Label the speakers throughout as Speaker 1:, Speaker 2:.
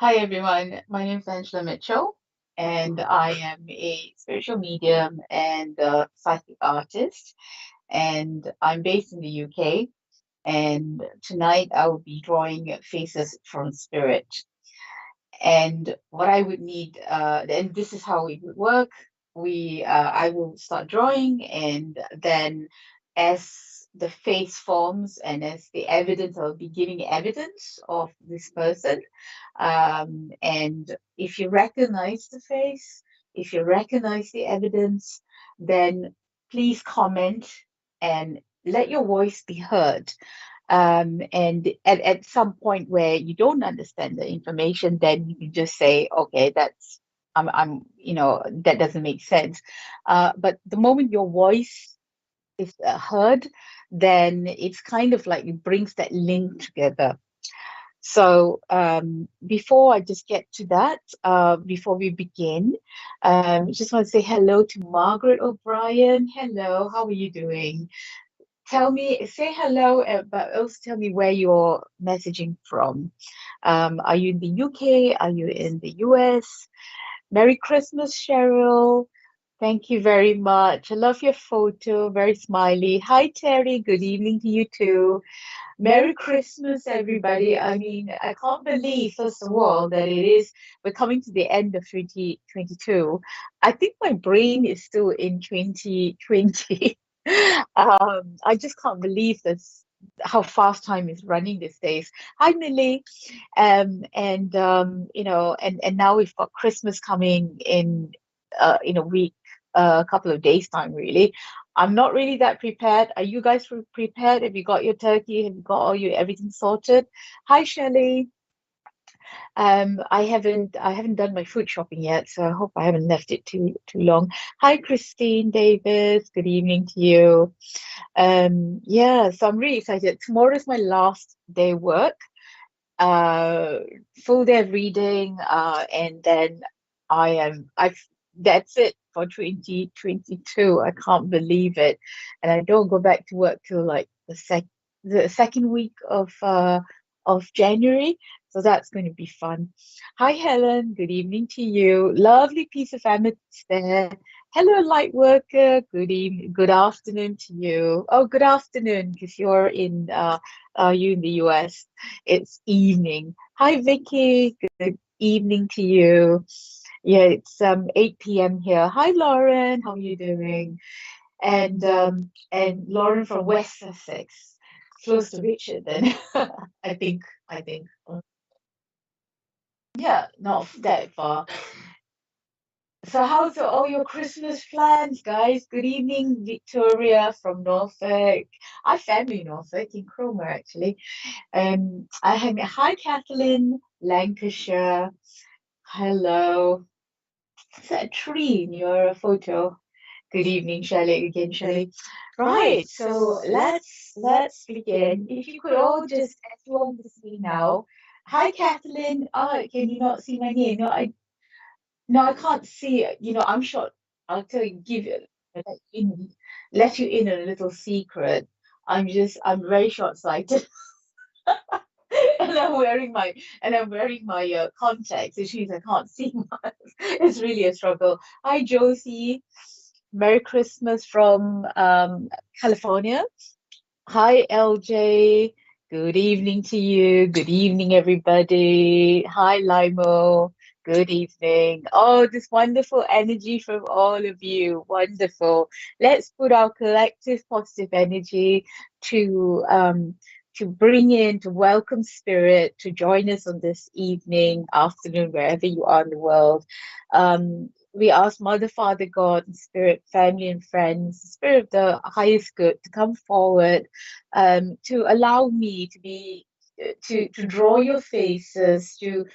Speaker 1: Hi everyone, my name is Angela Mitchell, and I am a spiritual medium and psychic artist, and I'm based in the UK. And tonight I will be drawing faces from spirit. And what I would need, and this is how it would work. I will start drawing, and then as the face forms and as the evidence, I'll be giving evidence of this person. And if you recognize the face, if you recognize the evidence, then please comment and let your voice be heard. And at some point where you don't understand the information, then you can just say, okay, that doesn't make sense. But the moment your voice is heard, then it's kind of like it brings that link together. So before I just get to that, before we begin, just want to say hello to Margaret O'Brien. Hello, how are you doing? Say hello, but also tell me where you're messaging from. Are you in the UK? Are you in the US? Merry Christmas, Cheryl. Thank you very much. I love your photo, very smiley. Hi, Terry. Good evening to you too. Merry Christmas, everybody. I mean, I can't believe, first of all, that we're coming to the end of 2022. I think my brain is still in 2020. I just can't believe this, how fast time is running these days. Hi, Millie. And now we've got Christmas coming in a week, a couple of days time, really. I'm not really that prepared. Are you guys prepared? Have you got your turkey? Have you got all your everything sorted? Hi, Shelley. I haven't done my food shopping yet, so I hope I haven't left it too long. Hi, Christine Davis. Good evening to you. Yeah, so I'm really excited. Tomorrow is my last day work, uh, full day of reading, and then I've that's it for 2022. I can't believe it, and I don't go back to work till like the second week of January. So that's going to be fun. Hi, Helen. Good evening to you. Lovely piece of amethyst there. Hello, light worker. Good evening. Good afternoon to you. Oh, good afternoon, because you in the US. It's evening. Hi, Vicky. Good evening to you. Yeah, it's 8 p.m. here. Hi, Lauren. How are you doing? And Lauren from West Sussex, close to Richard. Then I think I think yeah, not that far. So how's all your Christmas plans, guys? Good evening, Victoria from Norfolk. I have family in Norfolk in Cromer actually. I have hi, Kathleen, Lancashire. Hello. Is that a tree in your photo? Good evening, Shelley. Again, Shelley. Right. So let's begin. If you could all just, as you all can see now. Hi, Kathleen. Can you not see my name? No, I can't see it. I'm short. I'll tell you, let you in on a little secret. I'm very short-sighted. and I'm wearing my and I'm wearing my contacts, which means I can't see much. It's really a struggle. Hi, Josie. Merry Christmas from California. Hi, LJ. Good evening to you. Good evening, everybody. Hi, Limo. Good evening. Oh, this wonderful energy from all of you. Wonderful. Let's put our collective positive energy to um, to bring in, to welcome spirit, to join us on this evening, afternoon, wherever you are in the world. We ask Mother, Father, God, and Spirit, family, and friends, Spirit of the highest good, to come forward, to allow me to be to draw your faces, to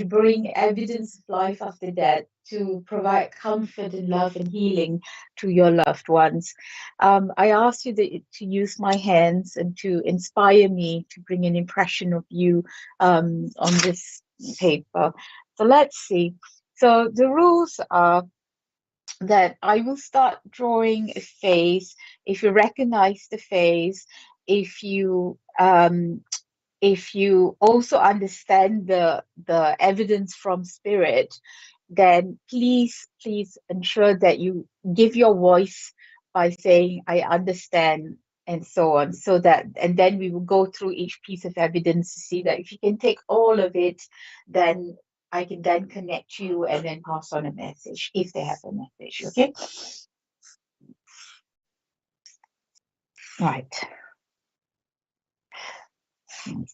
Speaker 1: bring evidence of life after death, to provide comfort and love and healing to your loved ones. I ask you to use my hands and to inspire me to bring an impression of you on this paper. So let's see. So the rules are that I will start drawing a face. If you recognize the face, if you if you also understand the evidence from spirit, then please ensure that you give your voice by saying, I understand, and so on. So that, and then we will go through each piece of evidence to see that if you can take all of it, then I can then connect you and then pass on a message if they have a message. Okay. Right.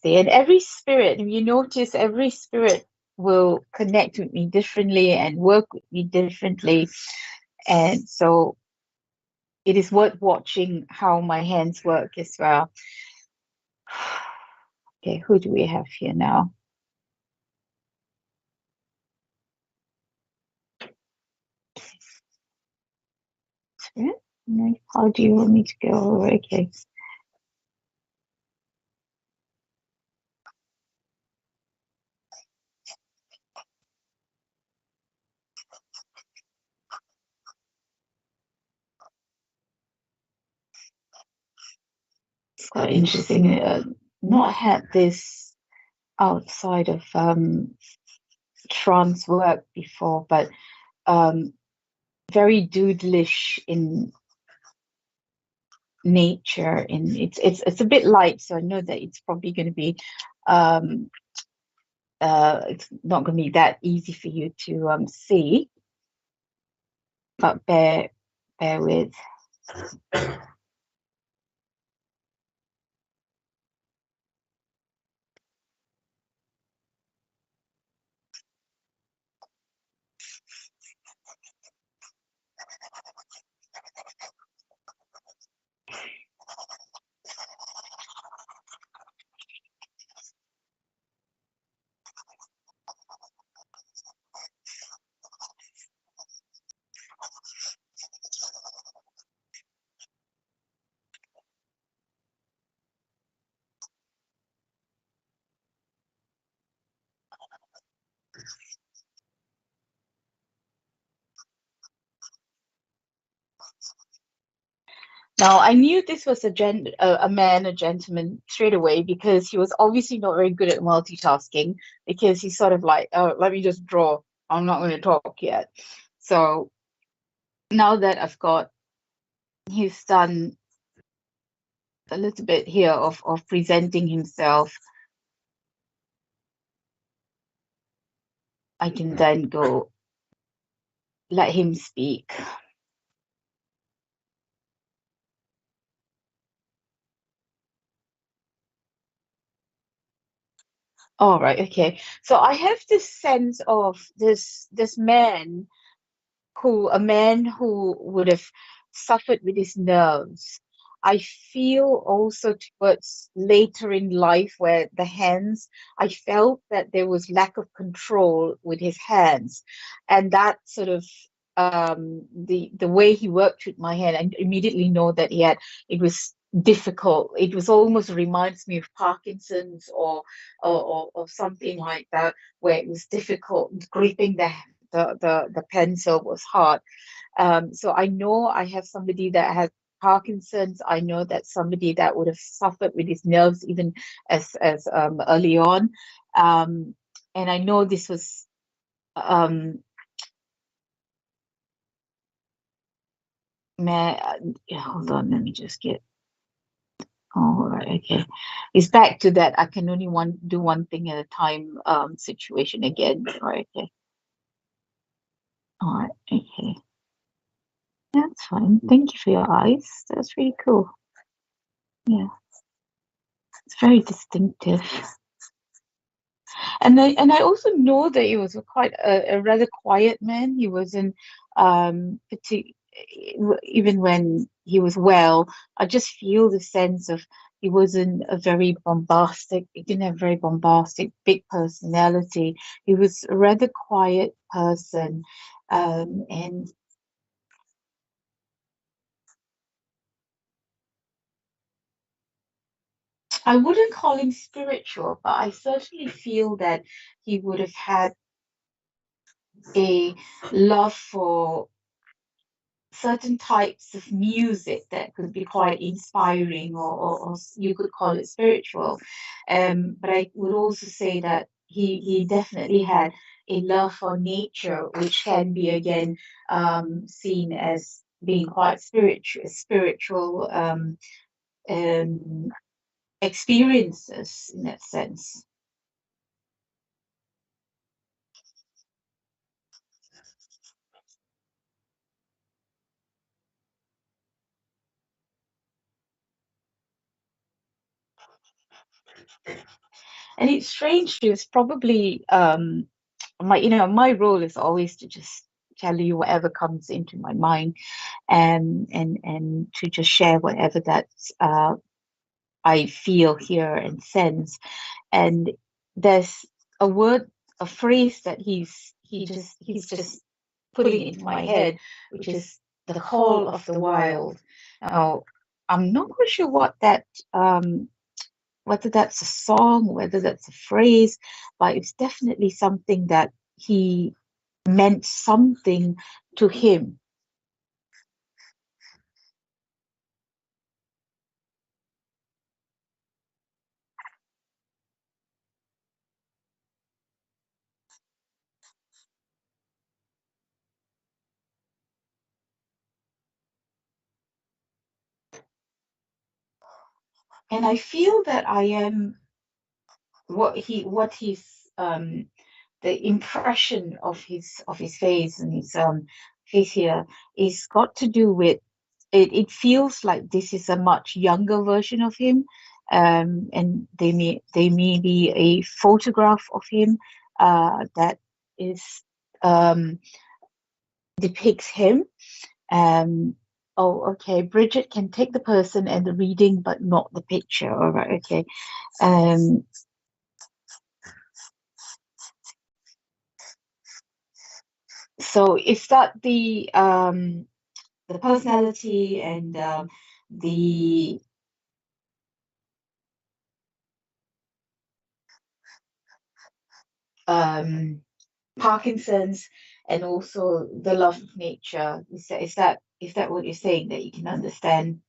Speaker 1: And every spirit, if you notice, every spirit will connect with me differently and work with me differently. And so it is worth watching how my hands work as well. Okay, who do we have here now? Spirit? How do you want me to go? Okay. It's quite interesting. Not had this outside of trance work before, but very doodlish in nature, and it's a bit light, so I know that it's probably going to be it's not going to be that easy for you to see, but bear with. Now, I knew this was a man, a gentleman, straight away, because he was obviously not very good at multitasking, because he's sort of like, oh, let me just draw. I'm not going to talk yet. So now that I've got, he's done a little bit here of presenting himself, I can then go let him speak. All right, okay. So I have this sense of this man who, a man who would have suffered with his nerves. I feel also towards later in life where the hands, I felt that there was lack of control with his hands, and that sort of the way he worked with my hand, I immediately know that he had, it was difficult. It was almost reminds me of Parkinson's or something like that, where it was difficult gripping the pencil was hard. So I know I have somebody that has Parkinson's. I know that somebody that would have suffered with his nerves even as early on. And I know this was um hold on, let me just get, all right, okay. It's back to that I can only do one thing at a time situation again. Right, okay. All right, okay. That's fine. Thank you for your eyes. That's really cool. Yeah, it's very distinctive. And I also know that he was quite a rather quiet man. He wasn't even when he was well. I just feel the sense of he wasn't a very bombastic. He didn't have a very bombastic, big personality. He was a rather quiet person, and I wouldn't call him spiritual, but I certainly feel that he would have had a love for certain types of music that could be quite inspiring, or you could call it spiritual. But I would also say that he definitely had a love for nature, which can be again seen as being quite spiritual um, experiences in that sense. And it's strange, it's probably my role is always to just tell you whatever comes into my mind, and to just share whatever that I feel, hear, and sense. And there's a word, a phrase that he's just putting into my head, which is the call of the wild. Now, I'm not quite sure what that whether that's a song, whether that's a phrase, but it's definitely something that he meant something to him. And I feel that I am what he's the impression of his face and his face here is got to do with it feels like this is a much younger version of him, and they may be a photograph of him that is um, depicts him. um, oh, okay, Bridget can take the person and the reading but not the picture. All right, okay. um, so is that the personality and the um, Parkinson's, and also the love of nature. Is that what you're saying, that you can understand?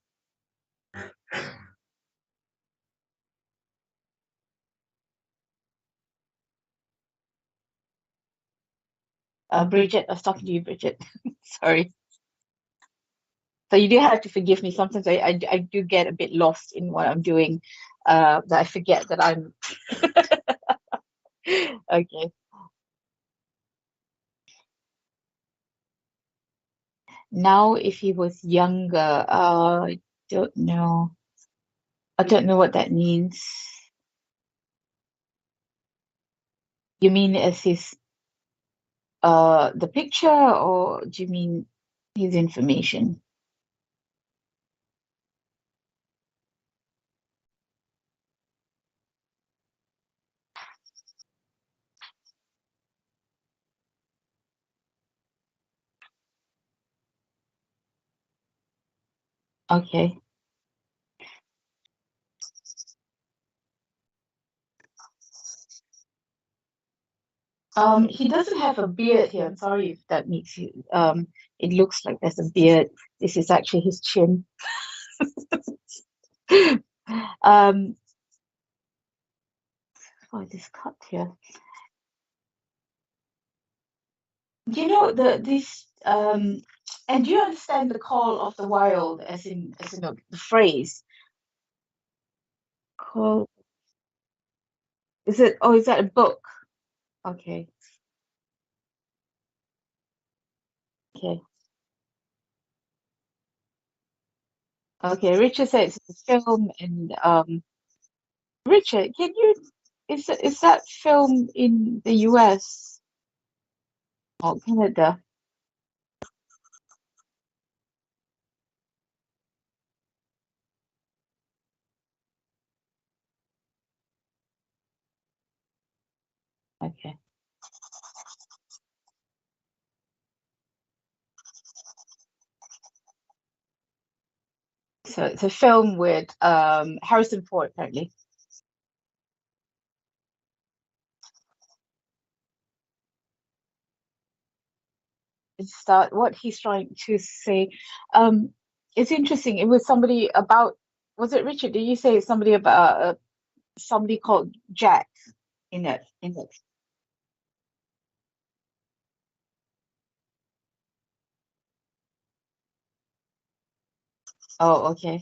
Speaker 1: Bridget, I was talking to you, Bridget. Sorry. So you do have to forgive me. Sometimes I do get a bit lost in what I'm doing. That I forget that I'm okay. Now, if he was younger, don't know. I don't know what that means. You mean as his the picture, or do you mean his information? Okay. He doesn't have a beard here. I'm sorry if that makes you. It looks like there's a beard. This is actually his chin. Um, oh, this cut here. Do you know this? And do you understand the call of the wild, as in the phrase call? Is it? Oh, is that a book? Okay, okay, okay. Richard said it's a film, and Richard, can you? Is that film in the US or Canada? Okay. So it's a film with Harrison Ford, apparently. is that what he's trying to say. Um, it's interesting. It was somebody about, was it Richard? Did you say somebody about somebody called Jack in it? In it? Oh, okay.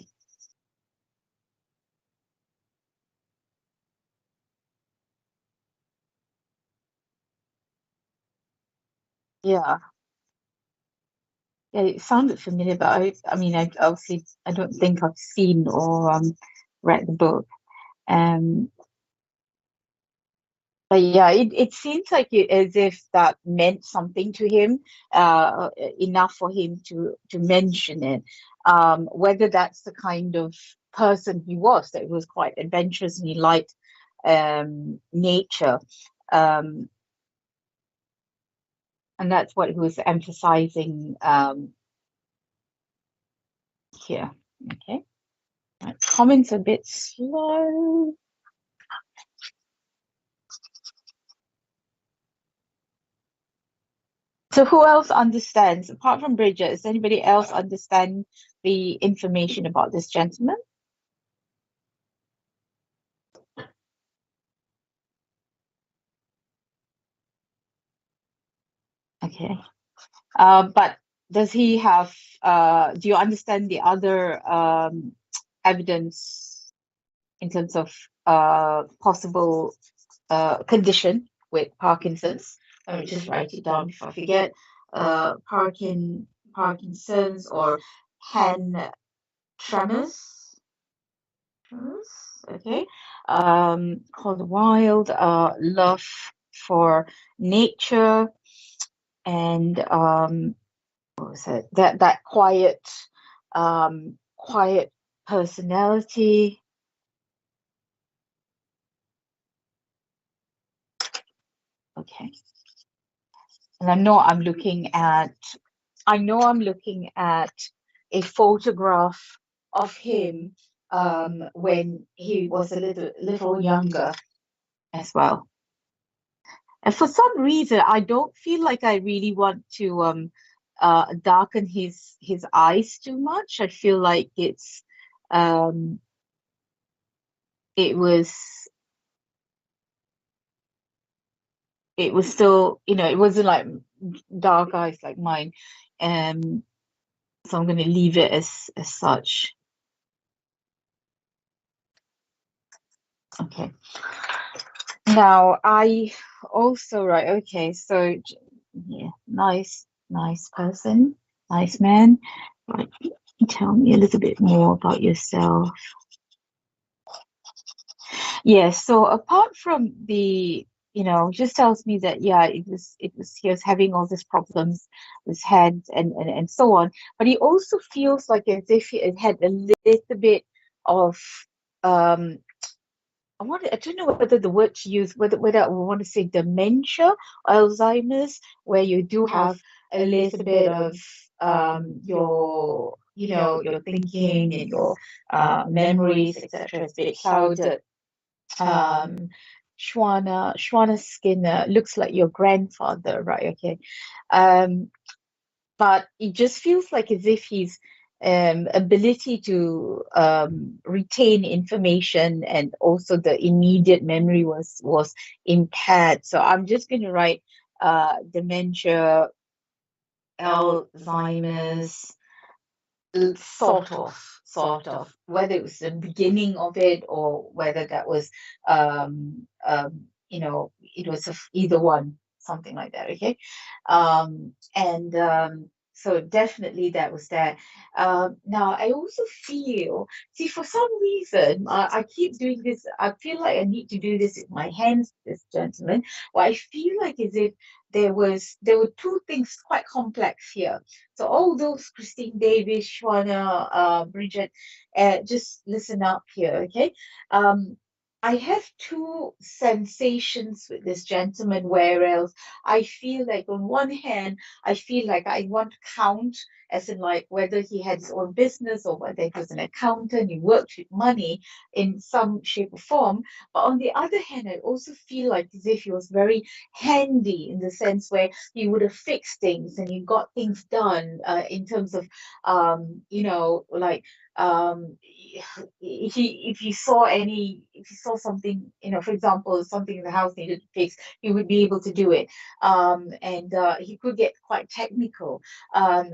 Speaker 1: Yeah. Yeah, it sounded familiar, but I mean, I obviously I don't think I've seen or read the book. Um, but yeah, it seems like as if that meant something to him, enough for him to mention it. Whether that's the kind of person he was, that was quite adventurous and he liked nature. Um, and that's what he was emphasizing here. Okay. Right. Comments a bit slow. So who else understands, apart from Bridget, does anybody else understand the information about this gentleman? Okay. But does he have, do you understand the other evidence in terms of possible condition with Parkinson's? Let me just write it down if I forget. Parkinson's or hand tremors. Okay. Called Wild, love for nature and what was it? That quiet personality. Okay. And I know I'm looking at a photograph of him when he was a little younger as well. And for some reason, I don't feel like I really want to darken his eyes too much. I feel like um it was it was still, it wasn't like dark eyes like mine. Um, so I'm going to leave it as such. Okay. Now I also, right. Okay. So yeah, nice person, nice man. Right. Tell me a little bit more about yourself. Yes, so apart from just tells me that yeah, it was he was having all these problems with head and so on, but he also feels like as if he had a little bit of um I don't know whether the word to use, whether I want to say dementia or Alzheimer's, where you do have a little bit of your thinking and your memories, etc. is a bit clouded. um Shwana Skinner looks like your grandfather, right? Okay. Um, but it just feels like as if his ability to retain information and also the immediate memory was impaired. So I'm just going to write dementia, Alzheimer's, sort of, whether it was the beginning of it or whether that was it was either one, something like that. Okay. And so definitely that was there. Now I also feel, see, for some reason I keep doing this. I feel like I need to do this with my hands, this gentleman. Well, I feel like as if there were two things quite complex here. So all those Christine Davis, Shwana, Bridget, just listen up here, okay? Um, I have two sensations with this gentleman, whereas I feel like on one hand, I feel like I want to count, as in like whether he had his own business or whether he was an accountant, he worked with money in some shape or form. But on the other hand, I also feel like as if he was very handy in the sense where he would have fixed things and he got things done in terms of like if you saw if you saw something, for example, something in the house needed to fix, he would be able to do it. And he could get quite technical.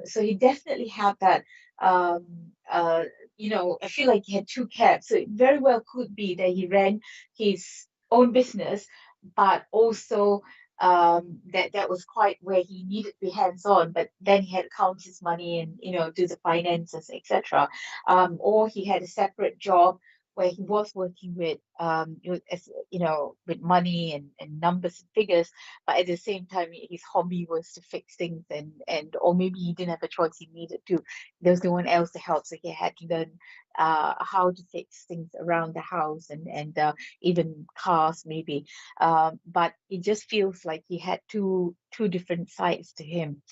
Speaker 1: So he definitely had that. Um, uh, I feel like he had two cabs. So it very well could be that he ran his own business, but also that was quite where he needed to be hands on, but then he had to count his money and do the finances, etc. Or he had a separate job where he was working with with money and numbers and figures, but at the same time his hobby was to fix things, and or maybe he didn't have a choice, he needed to. There was no one else to help, so he had to learn how to fix things around the house and even cars maybe. But it just feels like he had two different sides to him.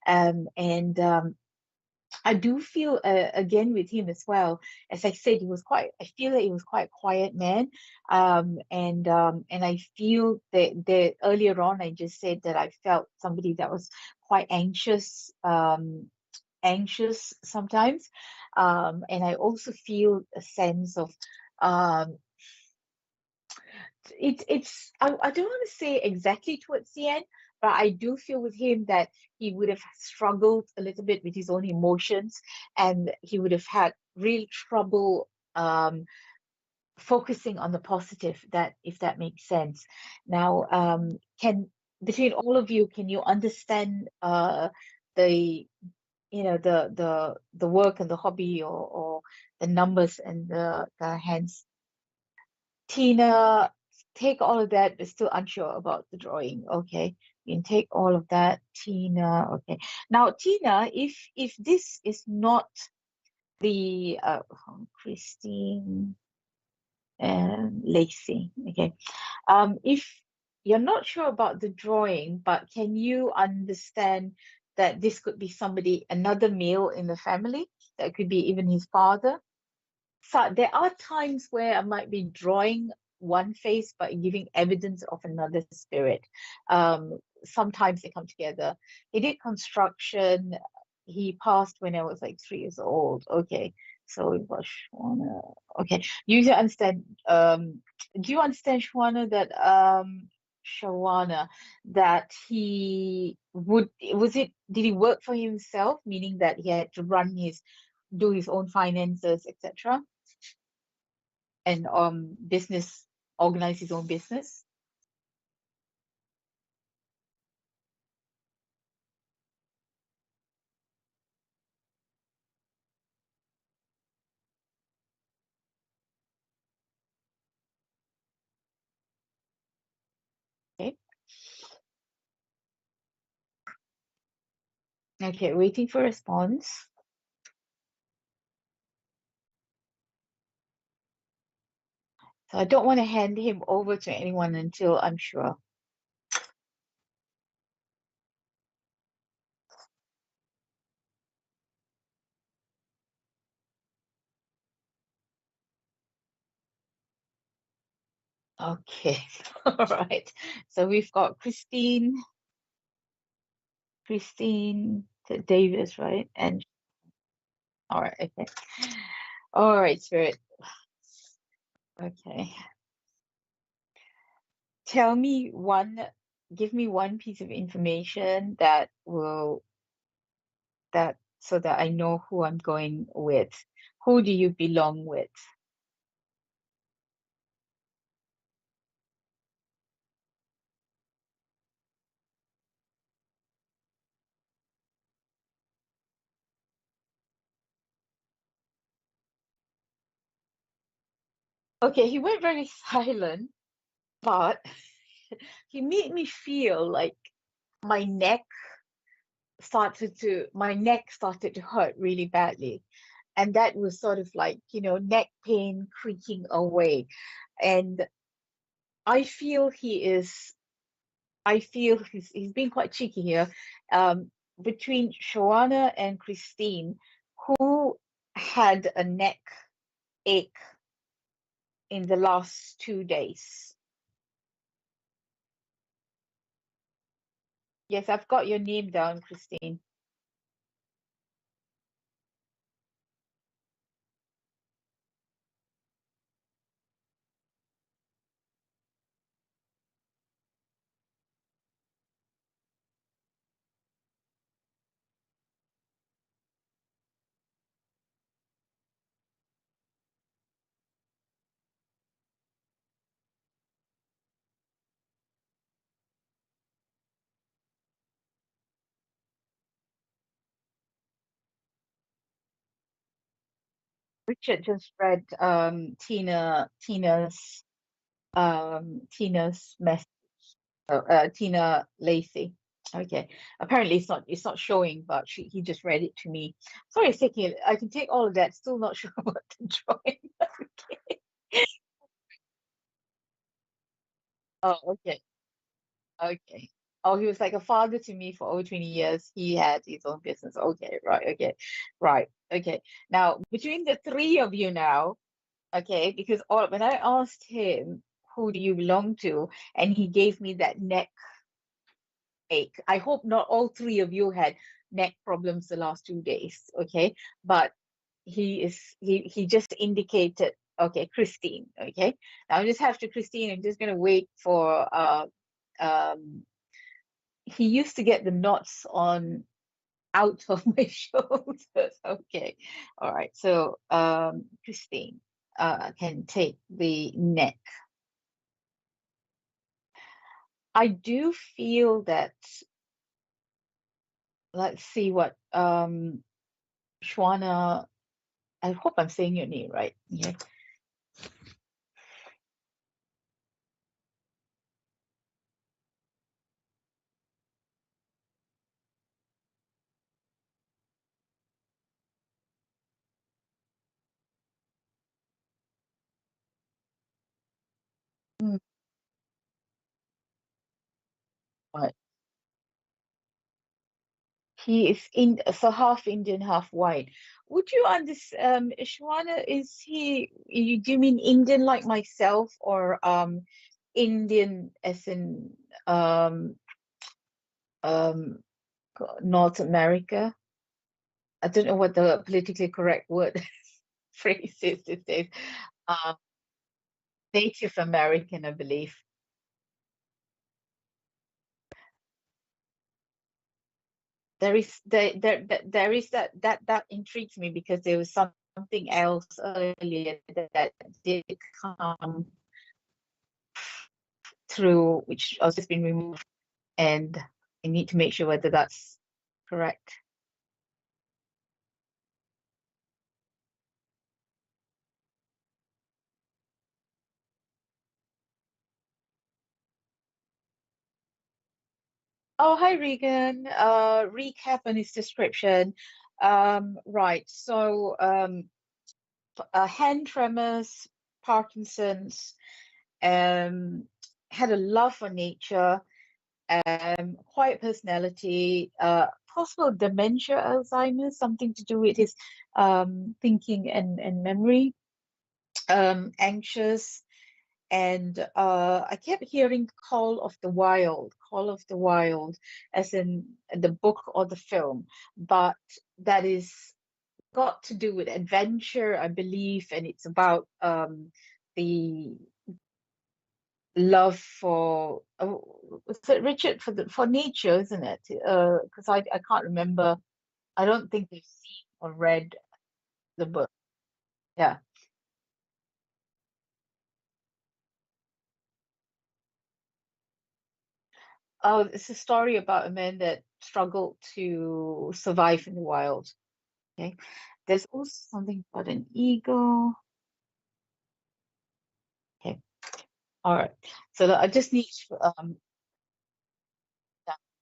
Speaker 1: And I do feel again with him as well. As I said, I feel that he was quite a quiet man. And I feel that earlier on I just said that I felt somebody that was quite anxious sometimes. And I also feel a sense of um I don't want to say exactly towards the end, but I do feel with him that he would have struggled a little bit with his own emotions, and he would have had real trouble focusing on the positive, that if that makes sense. Now, can between all of you, can you understand the the work and the hobby, or the numbers and the hands? Tina, take all of that, but still unsure about the drawing. Okay, you can take all of that, Tina. Okay, now Tina, if this is not the Christine and Lacey. Okay, if you're not sure about the drawing, but can you understand that this could be somebody, another male in the family? That could be even his father. So there are times where I might be drawing one face but giving evidence of another spirit. Sometimes they come together. He did construction. He passed when I was like 3 years old. Okay, so it was Shwana. Okay, you understand? Do you understand, Shwana, that Shawana, that he would was it? Did he work for himself, meaning that he had to do his own finances, etc., and organize his own business? Okay. Okay, waiting for response. So I don't want to hand him over to anyone until I'm sure. Okay. All right. So we've got Davis, right? And all right, okay. All right, Spirit. Okay. Tell me give me one piece of information that so that I know who I'm going with. Who do you belong with? Okay, he went very silent, but he made me feel like my neck my neck started to hurt really badly. And that was sort of like, neck pain creaking away. And I feel he is. I feel he's being quite cheeky here. Between Shawana and Christine, who had a neck ache in the last 2 days? Yes, I've got your name down, Christine. Richard just read Tina's message. Tina Lacey. Okay. Apparently it's not showing, but he just read it to me. Sorry, it's taking it. I can take all of that. Still not sure what to join. Okay. Oh, okay. Okay. Oh, he was like a father to me for over 20 years. He had his own business. Okay, right, okay. Right. Okay. Now, between the three of you now, okay, because when I asked him who do you belong to, and he gave me that neck ache. I hope not all three of you had neck problems the last 2 days, okay? But he just indicated, okay, Christine, okay? Now I just have to Christine, I'm just gonna wait for um he used to get the knots on out of my shoulders. Okay. All right. So Christine can take the neck. I do feel that, let's see what Shwana, I hope I'm saying your name right. Yeah. Mm, right. He is in so half Indian, half white. Would you understand, Shwana, do you mean Indian like myself, or Indian as in um um North America? I don't know what the politically correct word phrase is these days. Um, Native American, I believe. There is that intrigues me, because there was something else earlier that did come through, which has just been removed, and I need to make sure whether that's correct. Oh, hi, Regan. Recap on his description. Right. So, hand tremors, Parkinson's, um, had a love for nature, quiet personality, possible dementia, Alzheimer's, something to do with his thinking and memory, anxious. And I kept hearing Call of the Wild, as in the book or the film, but that is got to do with adventure, I believe, and it's about the love for was it Richard, for nature, isn't it? Because I can't remember. I don't think they've seen or read the book. Yeah. Oh, it's a story about a man that struggled to survive in the wild. Okay. There's also something about an eagle. Okay. All right. So I just need yeah,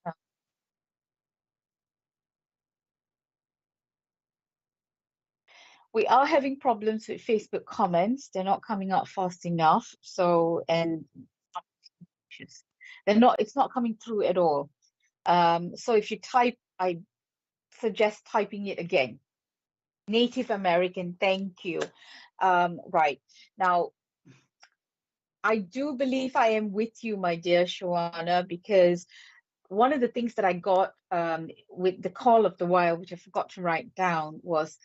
Speaker 1: yeah. We are having problems with Facebook comments. They're not coming up fast enough. So, and issues. They're not, it's not coming through at all. So if you type, I suggest typing it again. Native American, thank you. Right. Now, I do believe I am with you, my dear Shawana, because one of the things that I got with the call of the wild, which I forgot to write down, was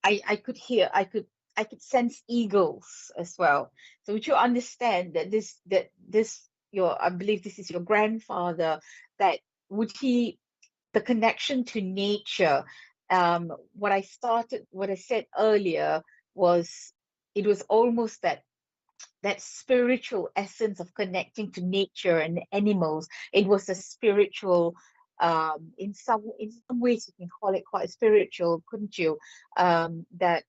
Speaker 1: I could hear, I could sense eagles as well. So would you understand that this your, I believe this is your grandfather, that would he, the connection to nature, what I said earlier was, it was almost that spiritual essence of connecting to nature and animals. It was a spiritual, in some ways you can call it quite spiritual, couldn't you? That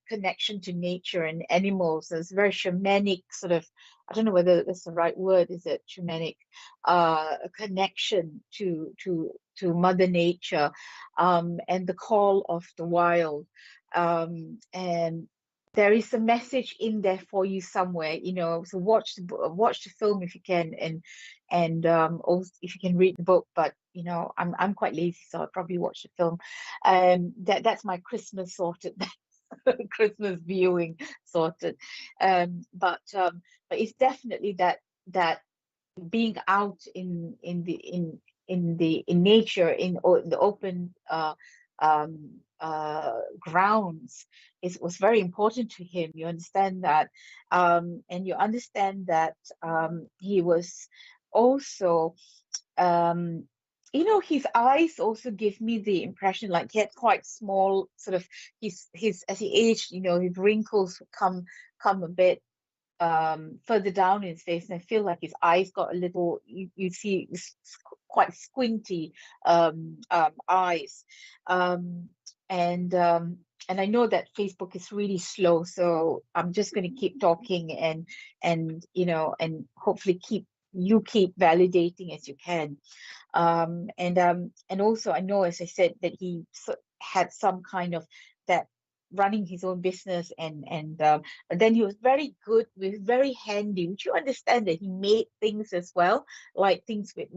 Speaker 1: connection to nature and animals is very shamanic sort of. I don't know whether that's the right word. Is it shamanic? A connection to Mother Nature, and the call of the wild, and there is a message in there for you somewhere, you know. So watch the film if you can, and also if you can read the book. But you know, I'm quite lazy, so I'll probably watch the film. That's my Christmas sorted. Christmas viewing sorted. But it's definitely that being out in nature, the open grounds, was very important to him. You understand that, and you understand that he was also, um, you know, his eyes also give me the impression like he had quite small sort of, his as he aged, you know, his wrinkles would come a bit further down in his face, and I feel like his eyes got a little, you see quite squinty eyes, um, and I know that Facebook is really slow, so I'm just going to keep talking, and you know, and hopefully keep validating as you can. And also I know, as I said, that he had some kind of that, running his own business, and but then he was very good with, very handy. Would you understand that he made things as well, like things with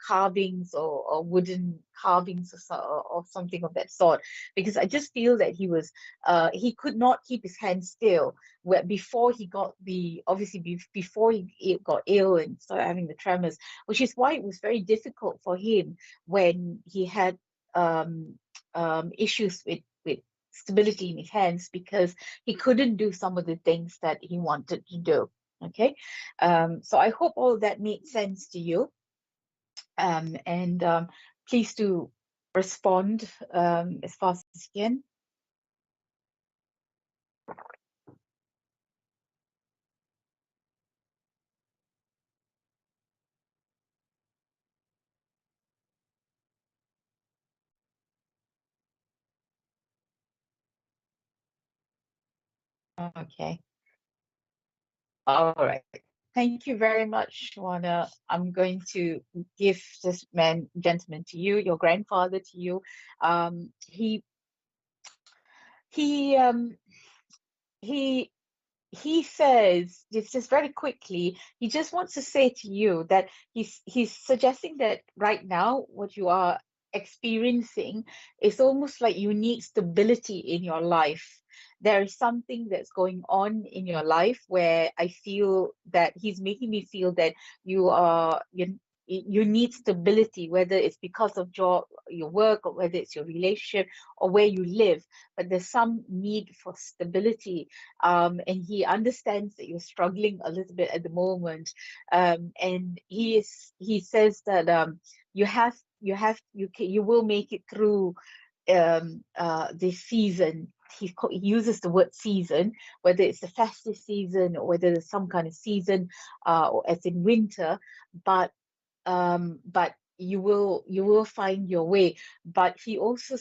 Speaker 1: carvings, or wooden carvings, or something of that sort? Because I just feel that he could not keep his hands still, where before he got the, obviously before he got ill and started having the tremors, which is why it was very difficult for him when he had issues with stability in his hands, because he couldn't do some of the things that he wanted to do. Okay, so I hope all that made sense to you, and please do respond as fast as you can. Okay, all right. Thank you very much, Shwana. I'm going to give this gentleman to you, your grandfather to you. Um, he he um he he says, just very quickly, he just wants to say to you that he's suggesting that right now what you are experiencing is almost like you need stability in your life. There is something that's going on in your life where I feel that he's making me feel that you need stability, whether it's because of your work, or whether it's your relationship, or where you live. But there's some need for stability, and he understands that you're struggling a little bit at the moment, and he says that you will make it through this season. He uses the word season, whether it's the festive season or whether there's some kind of season, or as in winter, but you will find your way. But he also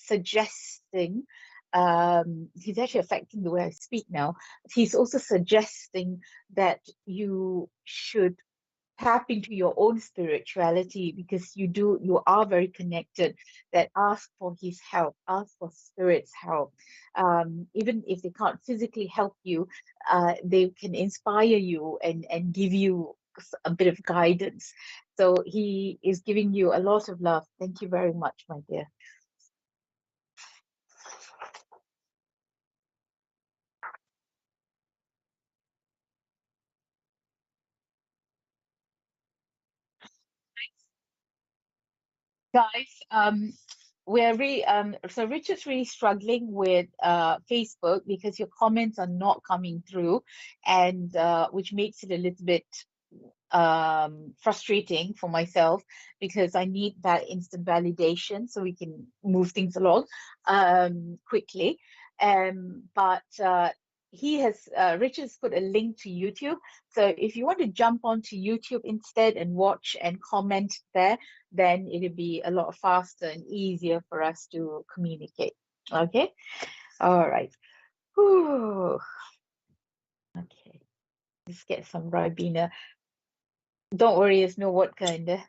Speaker 1: suggesting, he's actually affecting the way I speak now. He's also suggesting that you should tap into your own spirituality, because you are very connected. That ask for his help, ask for spirit's help. Even if they can't physically help you, they can inspire you and give you a bit of guidance. So he is giving you a lot of love. Thank you very much, my dear. Guys, so Richard's really struggling with Facebook because your comments are not coming through, and which makes it a little bit frustrating for myself because I need that instant validation so we can move things along quickly. But he has Richard's put a link to YouTube. So if you want to jump onto YouTube instead and watch and comment there, then it'll be a lot faster and easier for us to communicate. Okay. All right. Whew. Okay. Let's get some Ribena. Don't worry, there's no vodka in there.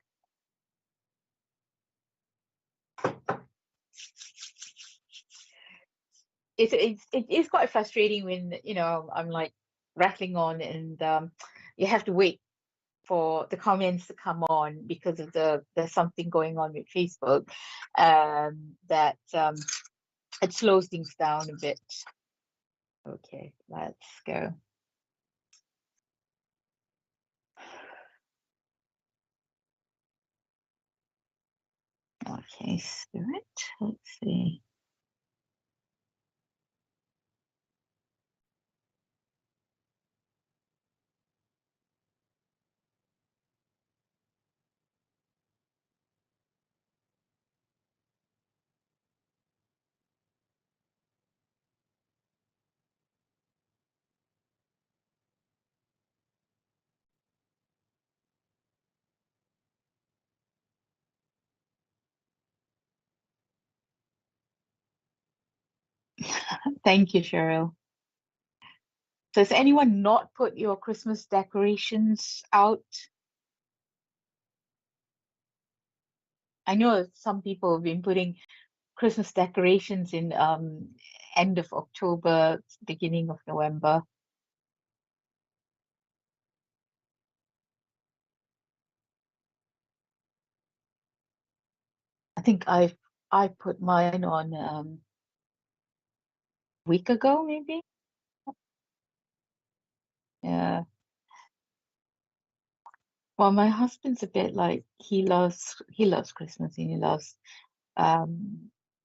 Speaker 1: It is quite frustrating when I'm like rattling on and you have to wait for the comments to come on because of there's something going on with Facebook that it slows things down a bit. Okay, let's go. Okay, Spirit, let's see. Thank you, Cheryl. So has anyone not put your Christmas decorations out? I know some people have been putting Christmas decorations in end of October, beginning of November. I think I put mine on a week ago, maybe. Yeah. Well, my husband's a bit like he loves Christmas and he loves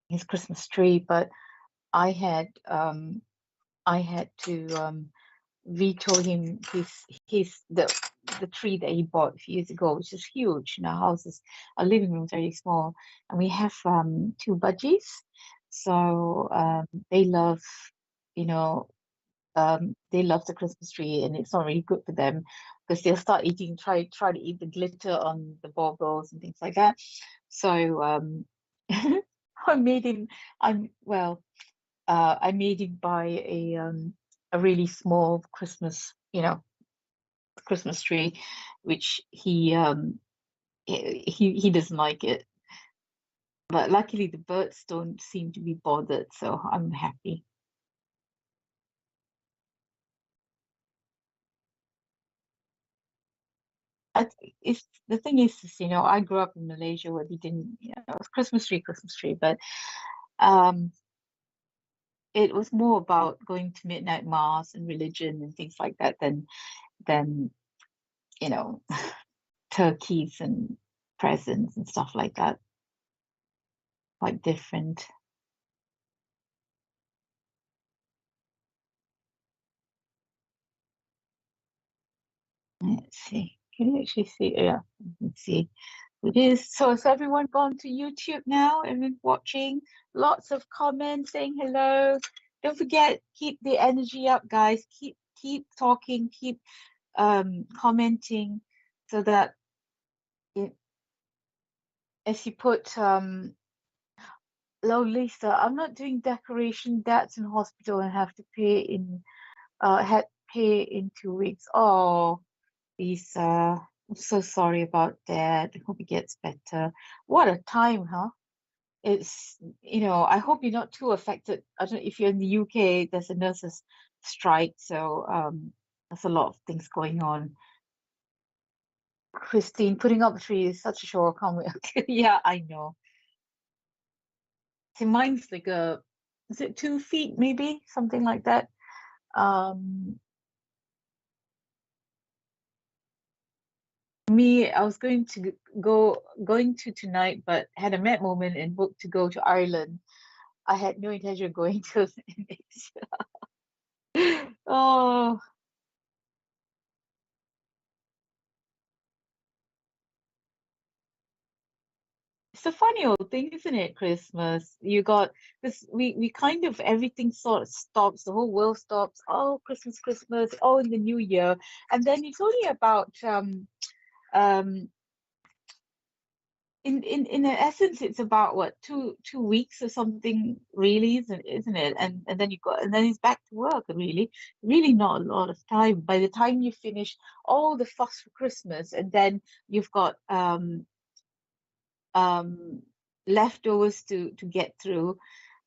Speaker 1: his Christmas tree, but I had I had to veto him his the tree that he bought a few years ago, which is huge. And our house is our living room is very small, and we have two budgies, so they love you know they love the Christmas tree, and it's not really good for them because they'll start eating, try to eat the glitter on the baubles and things like that. So I made him. I made him buy a really small Christmas tree, which he doesn't like it. But luckily the birds don't seem to be bothered, so I'm happy. It's the thing is, I grew up in Malaysia where we didn't, it's Christmas tree, but um, it was more about going to midnight mass and religion and things like that than you know turkeys and presents and stuff like that. Quite different. Let's see. Can you actually see? Yeah, you can see. It is. So has everyone gone to YouTube now? Everyone watching? Lots of comments saying hello. Don't forget, keep the energy up, guys. Keep talking, keep commenting so that it, as you put hello Lisa, I'm not doing decoration, dad's in hospital and have to had pay in 2 weeks. Oh, Lisa, I'm so sorry about that. I hope it gets better. What a time, huh? I hope you're not too affected. I don't know if you're in the UK, there's a nurses strike, so there's a lot of things going on. Christine, putting up a tree is such a chore, can't we? Yeah, I know. See, mine's like is it 2 feet maybe? Something like that. Um, Me, I was going to tonight, but had a mad moment and booked to go to Ireland. I had no intention of going to Asia. Oh, it's a funny old thing, isn't it? Christmas. You got this. We kind of everything sort of stops. The whole world stops. Oh, Christmas, Christmas. Oh, in the new year, and then it's only about um in essence it's about what two weeks or something really, isn't it? And then you got and then it's back to work really not a lot of time by the time you finish all the fuss for Christmas, and then you've got um leftovers to get through,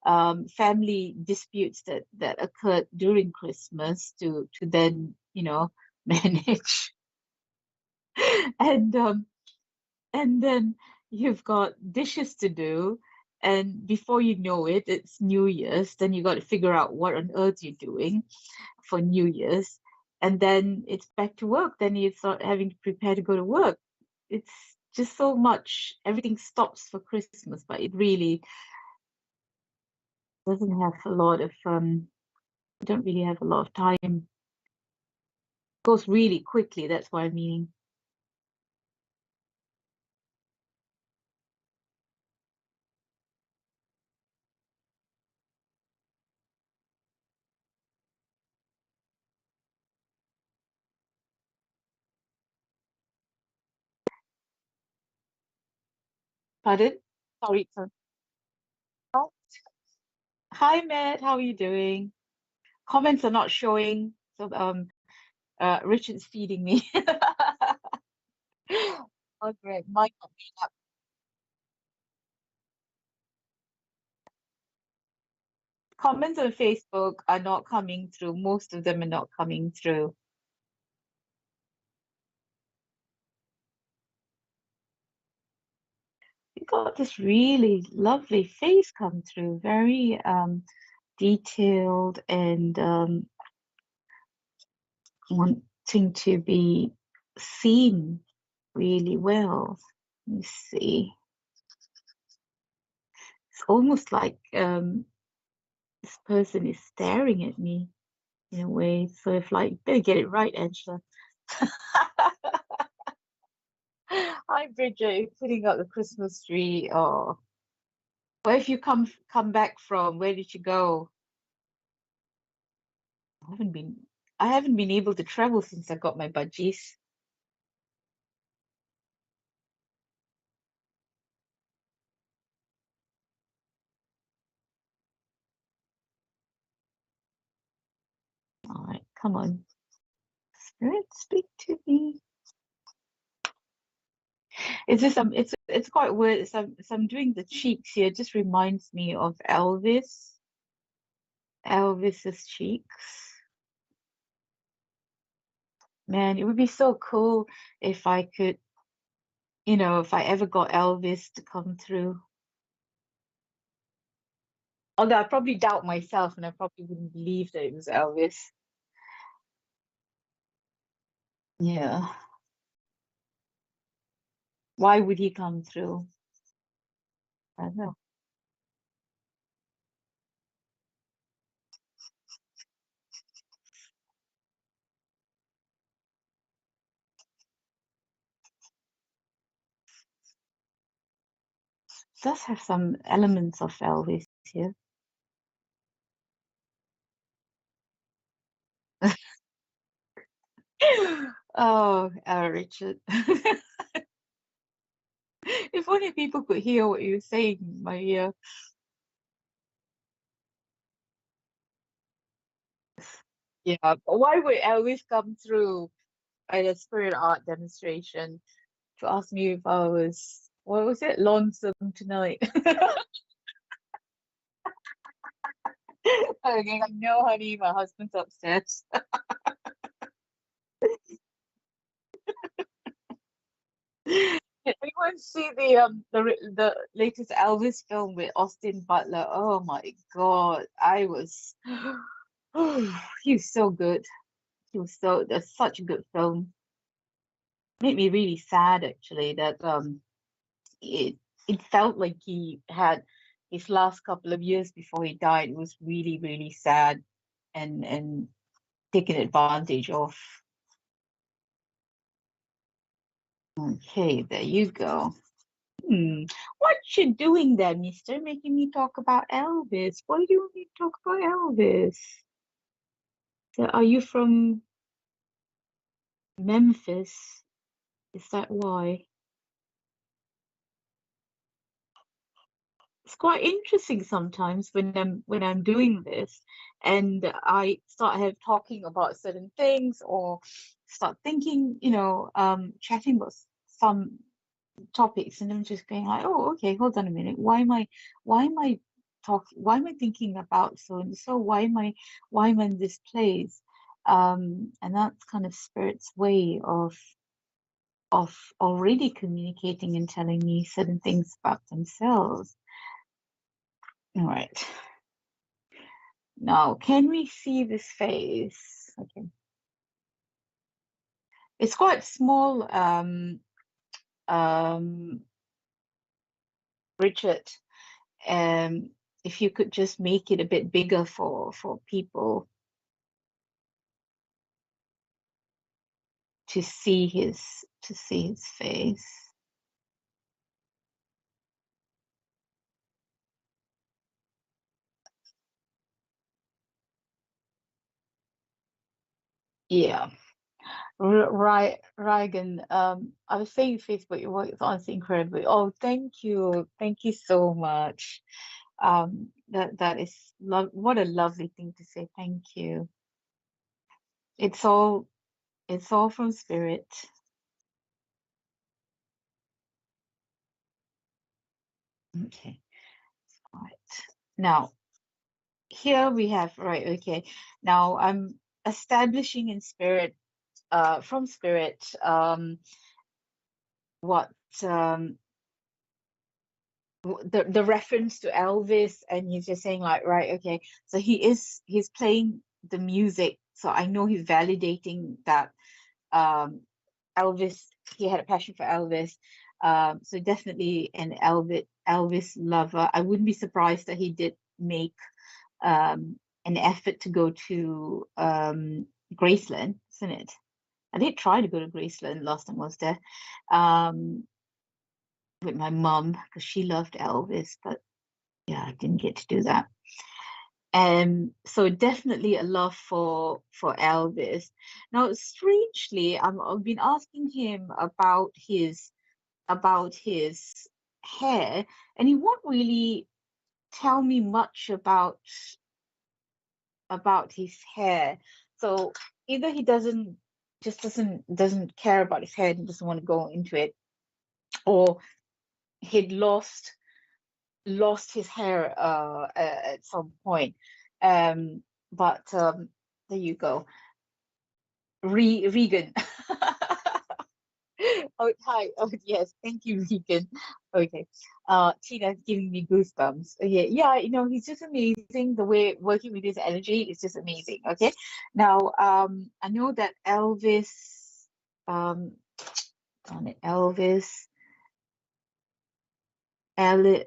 Speaker 1: family disputes that occurred during Christmas to then manage, and and then you've got dishes to do, and before you know it, it's New Year's. Then you got to figure out what on earth you're doing for New Year's, and then it's back to work. Then you start having to prepare to go to work. It's just so much. Everything stops for Christmas, but it really doesn't have a lot of you don't really have a lot of time. It goes really quickly. That's what I mean. Pardon? Sorry. Sorry. Oh, hi, Matt. How are you doing? Comments are not showing. So Richard's feeding me. Oh, great. Mine not being up. Comments on Facebook are not coming through. Most of them are not coming through. You got this really lovely face come through, very detailed and wanting to be seen really well. Let me see. It's almost like this person is staring at me in a way. So if like, better get it right, Angela. Hi, Bridget, putting up the Christmas tree. Oh, where have you come back from? Where did you go? I haven't been I haven't been able to travel since I got my budgies. All right, come on. Spirit, speak to me. It's just it's quite weird. So I'm doing the cheeks here. It just reminds me of Elvis's cheeks. Man, it would be so cool if I could, if I ever got Elvis to come through. Although I probably doubt myself and I probably wouldn't believe that it was Elvis. Yeah. Why would he come through? I don't know. Does have some elements of Elvis here. Oh, Richard. If only people could hear what you're saying in my ear. Yeah, but why would Elvis come through at a spirit art demonstration to ask me if I was, what was it, lonesome tonight? Okay, like, no, honey, my husband's upstairs. Did anyone see the latest Elvis film with Austin Butler? Oh my God, I was he was so good. He was that's such a good film. Made me really sad actually that it it felt like he had his last couple of years before he died. It was really, really sad and taken advantage of. Okay, there you go. What you doing there, mister? Making me talk about Elvis. Why do you want me to talk about Elvis? So are you from Memphis? Is that why? It's quite interesting sometimes when I'm doing this and I start have talking about certain things or start thinking, chatting about some topics and I'm just going like, oh, okay, hold on a minute. Why am I thinking about so and so? Why am I in this place? And that's kind of spirit's way of already communicating and telling me certain things about themselves. All right. Now, can we see this face? Okay. It's quite small, Richard. Um, if you could just make it a bit bigger for people to see his face. Yeah. Right, Reagan. I was saying Facebook, your work is honestly incredible. Oh, thank you. Thank you so much. That is love. What a lovely thing to say. Thank you. It's all it's all from spirit. Okay. All right. Now, here we have, right, okay. Now I'm establishing in spirit, from spirit, what um the reference to Elvis, and he's just saying like, right, okay, so he's playing the music, so I know he's validating that um Elvis, he had a passion for Elvis. So definitely an Elvis lover. I wouldn't be surprised that he did make an effort to go to Graceland, isn't it? I did try to go to Graceland last time I was there, um, with my mum because she loved Elvis, but yeah, I didn't get to do that. So definitely a love for Elvis. Now, strangely, I've been asking him about his hair, and he won't really tell me much about his hair. So either he doesn't care about his hair and doesn't want to go into it, or he'd lost his hair at some point. But there you go. Regan. Oh, hi. Oh, yes. Thank you, Regan. Okay. Tina's giving me goosebumps. Okay. Yeah, he's just amazing. The way working with his energy is just amazing. Okay. Now, I know that um, on it, Elvis Island.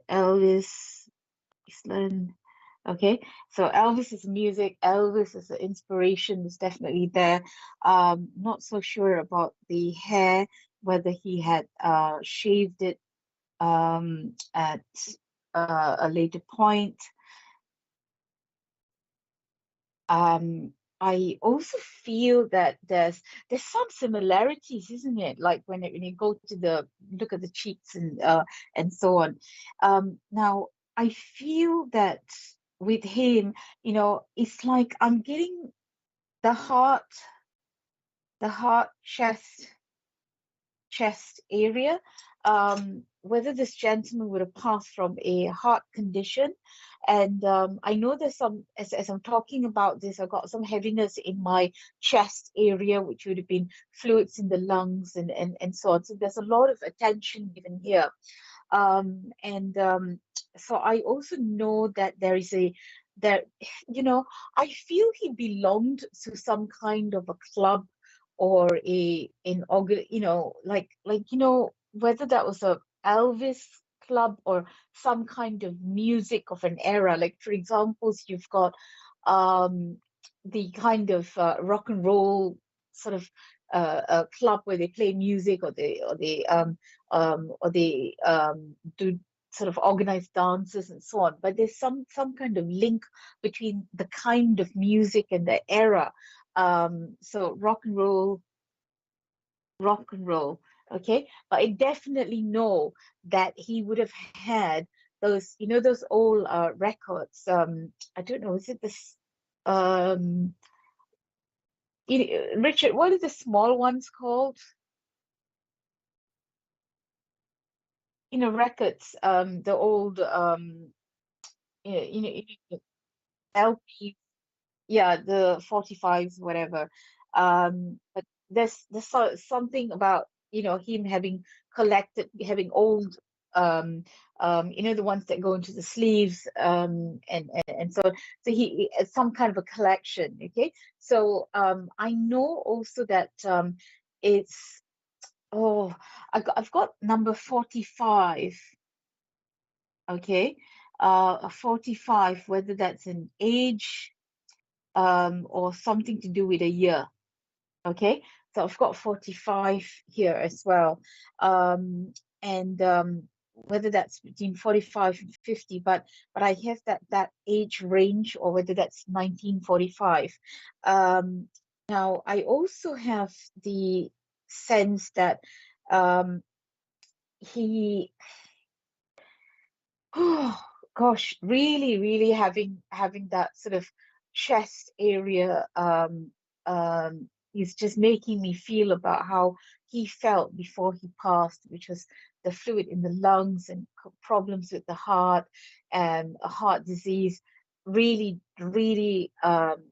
Speaker 1: Okay, so Elvis is music, Elvis is the inspiration is definitely there. Not so sure about the hair, whether he had shaved it at a later point. I also feel that there's some similarities, isn't it? Like when you go to the look at the cheeks and so on. Now I feel that with him, it's like I'm getting the heart, chest. chest area. Whether this gentleman would have passed from a heart condition. And I know there's some, as I'm talking about this, I've got some heaviness in my chest area, which would have been fluids in the lungs and so on. So there's a lot of attention given here. And so I also know that there is a that you know I feel he belonged to some kind of a club or a an organ, whether that was a Elvis club or some kind of music of an era. Like for examples, you've got um the kind of rock and roll sort of club where they play music, or they do sort of organized dances and so on. But there's some kind of link between the kind of music and the era. So rock and roll, okay. But I definitely know that he would have had those, those old records. I don't know, is it this um Richard, what are the small ones called? Records, the old LP, yeah, the 45s, whatever. But something about, him having collected, having old, the ones that go into the sleeves, and so he some kind of a collection. Okay, so I know also that it's oh, I've got number 45. Okay, a 45, whether that's an age or something to do with a year. Okay, so I've got 45 here as well. And whether that's between 45 and 50, but I have that age range, or whether that's 1945. Now I also have the sense that he oh gosh, really, really having that sort of chest area is just making me feel about how he felt before he passed, which was the fluid in the lungs and problems with the heart and a heart disease really, really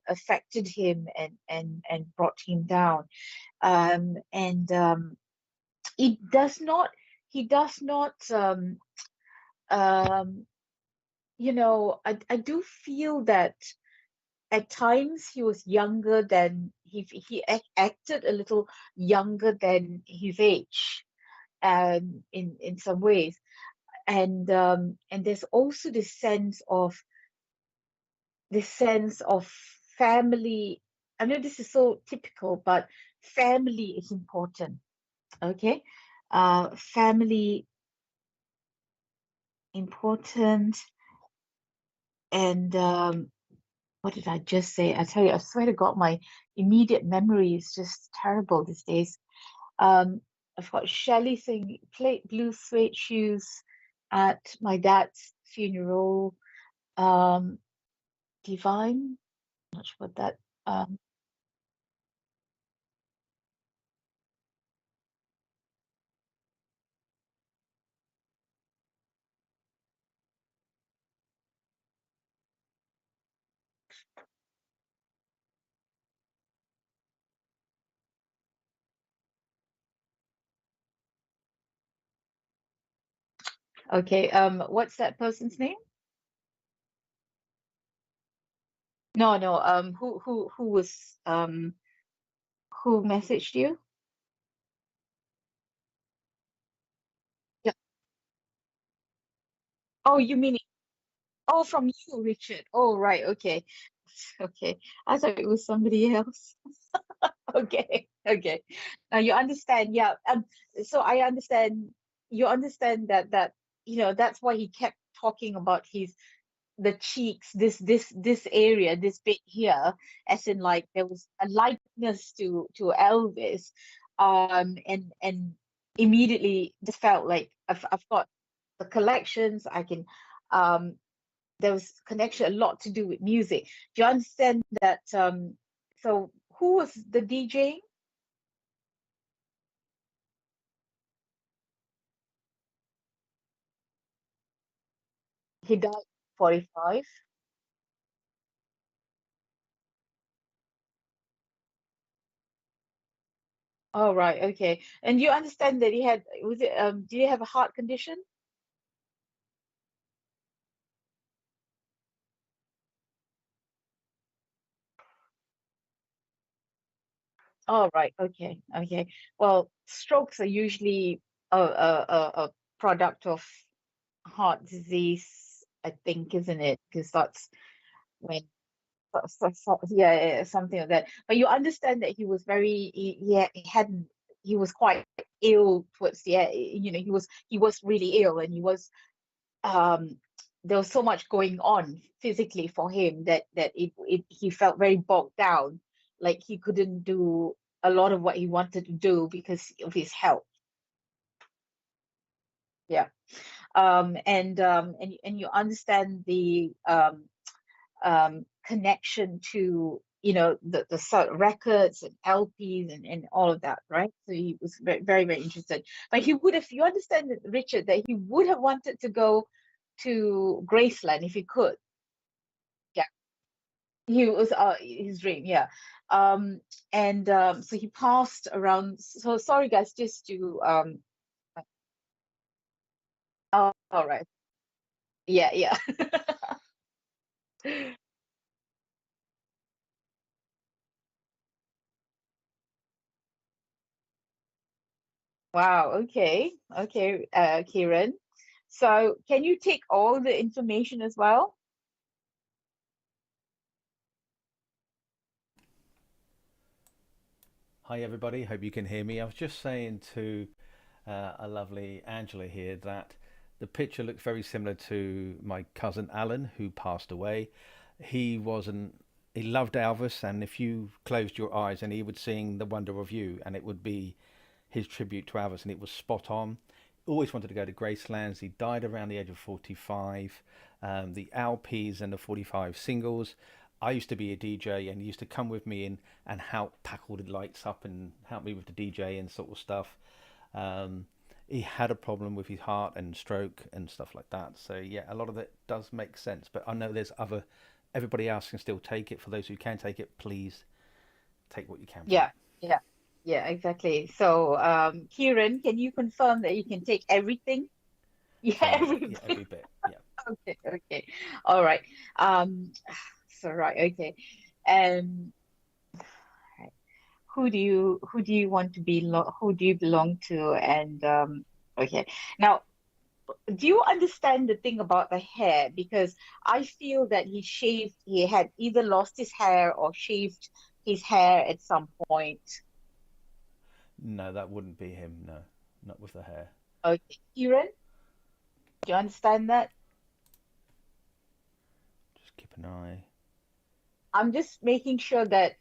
Speaker 1: affected him and brought him down. And it does not he does not um I do feel that at times he was younger than acted a little younger than his age, in some ways. And there's also this sense of family. I know this is so typical, but family is important. Okay, family important. And what did I just say? I tell you, I swear to God, my immediate memory is just terrible these days. Um, I've got Shelley saying, play blue suede shoes at my dad's funeral. Um, Divine, not sure what that. Um, okay. What's that person's name? No, no. Who messaged you? Yeah. Oh, you mean oh, from you, Richard. Oh, right. Okay. Okay. I thought it was somebody else. Okay, okay. Now you understand, yeah. So I understand. You understand that that's why he kept talking about the cheeks, this area, this bit here, as in like there was a likeness to Elvis, and immediately just felt like I've got the collections. I can, um, there was connection, a lot to do with music. Do you understand that? So who was the DJ? He died 45. Oh, right. Okay. And you understand that he had, was it, do you have a heart condition? Oh, right. Okay. Okay. Well, strokes are usually a product of heart disease, I think, isn't it? Because that's when, yeah, yeah, something like that. But you understand that he was very, he hadn't, he was quite ill towards the end. He was really ill, and he was, um, there was so much going on physically for him that he felt very bogged down, like he couldn't do a lot of what he wanted to do because of his health. Yeah. And you understand the connection to the records and LPs and all of that, right? So he was very very, very interested. But he would have, you understand that, Richard, that he would have wanted to go to Graceland if he could. Yeah, he was his dream. Yeah. Um, and so he passed around. So sorry, guys, just to oh, all right. Yeah, yeah. Wow, okay. Okay, Kieran. So can you take all the information as well?
Speaker 2: Hi, everybody. Hope you can hear me. I was just saying to a lovely Angela here that the picture looks very similar to my cousin Alan, who passed away. He wasn't. He loved Elvis, and if you closed your eyes, and he would sing "The Wonder of You," and it would be his tribute to Elvis, and it was spot on. Always wanted to go to Gracelands. He died around the age of 45. The LPs and the 45 singles. I used to be a DJ, and he used to come with me and help pack all the lights up and help me with the DJ and sort of stuff. Um, he had a problem with his heart and stroke and stuff like that. So yeah, a lot of it does make sense. But I know there's other. Everybody else can still take it. For those who can take it, please take what you can from it.
Speaker 1: Yeah, yeah, yeah, exactly. So, Kieran, can you confirm that you can take everything? Yeah,
Speaker 2: From it, yeah,
Speaker 1: everything.
Speaker 2: every bit, yeah.
Speaker 1: Okay, okay. All right. Um, so right, okay. Um, right. Who do you want to be who do you belong to? And okay. Now, do you understand the thing about the hair? Because I feel that he had either lost his hair or shaved his hair at some point.
Speaker 2: No, that wouldn't be him. No, not with the hair.
Speaker 1: Okay, Kieran, do you understand that?
Speaker 2: Just keep an eye.
Speaker 1: I'm just making sure that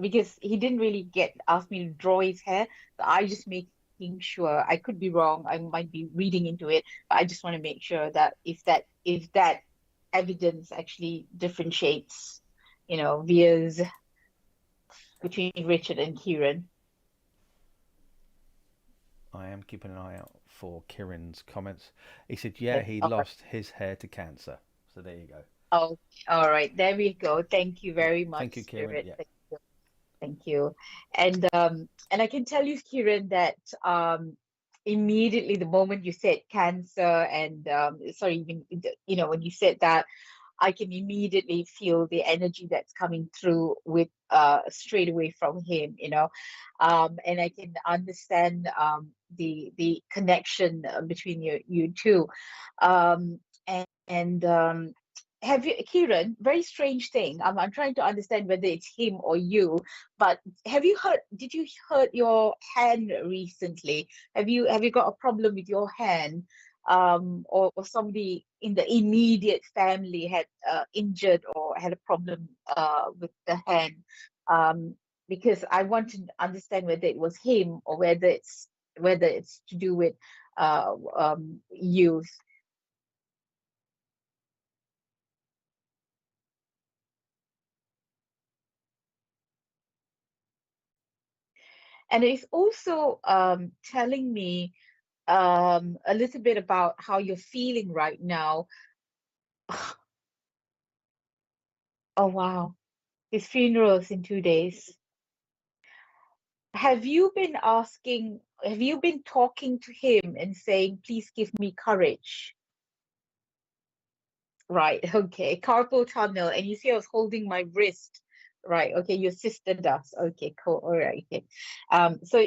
Speaker 1: because he didn't really get ask me to draw his hair, so I just making sure. I could be wrong. I might be reading into it, but I just want to make sure that if that evidence actually differentiates, veers between Richard and Kieran.
Speaker 2: I am keeping an eye out for Kieran's comments. He said, yeah,
Speaker 1: Okay.
Speaker 2: he
Speaker 1: All right.
Speaker 2: lost his hair to cancer. So there you go.
Speaker 1: Oh, all right. There we go. Thank you
Speaker 2: Yeah.
Speaker 1: very much,
Speaker 2: Thank you, Kieran.
Speaker 1: Spirit.
Speaker 2: Yeah.
Speaker 1: Thank you. And I can tell you, Kiran, that immediately the moment you said cancer and sorry, even when you said that, I can immediately feel the energy that's coming through with straight away from him. And I can understand the connection between you two. And have you, Kiran, very strange thing. I'm trying to understand whether it's him or you, but did you hurt your hand recently? Have you got a problem with your hand? Or somebody in the immediate family had injured or had a problem with the hand? Um, because I want to understand whether it was him or whether it's to do with youth. And it's also telling me. a little bit about how you're feeling right now. Oh wow, his funeral is in 2 days. Have you been talking to him and saying, please give me courage? Right, okay. Carpal tunnel, and you see I was holding my wrist. Right, okay, your sister does. Okay, cool. All right, okay. So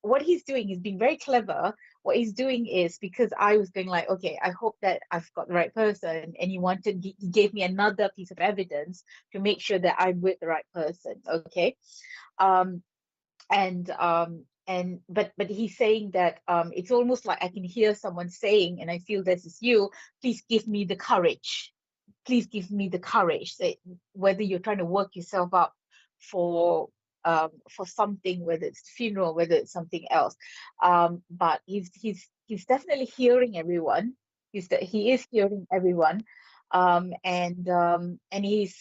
Speaker 1: what he's doing, he's being very clever. What he's doing is, because I was going like, okay, I hope that I've got the right person, and he gave me another piece of evidence to make sure that I'm with the right person. Okay. Um, but he's saying that it's almost like I can hear someone saying, and I feel this is you, please give me the courage, please give me the courage that whether you're trying to work yourself up for for something, whether it's the funeral, whether it's something else. But he's definitely hearing everyone. He is hearing everyone. And he's,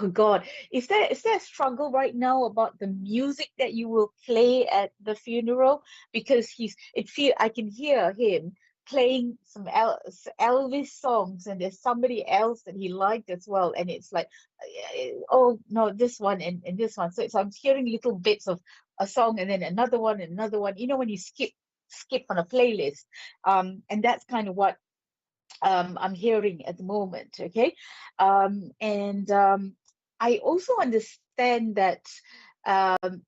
Speaker 1: oh God, is there a struggle right now about the music that you will play at the funeral? Because I can hear him playing some Elvis songs, and there's somebody else that he liked as well, and it's like, oh no, this one and this one. So I'm hearing little bits of a song and then another one and another one. You know, when you skip on a playlist, and that's kind of what I'm hearing at the moment. Okay. And I also understand that, um,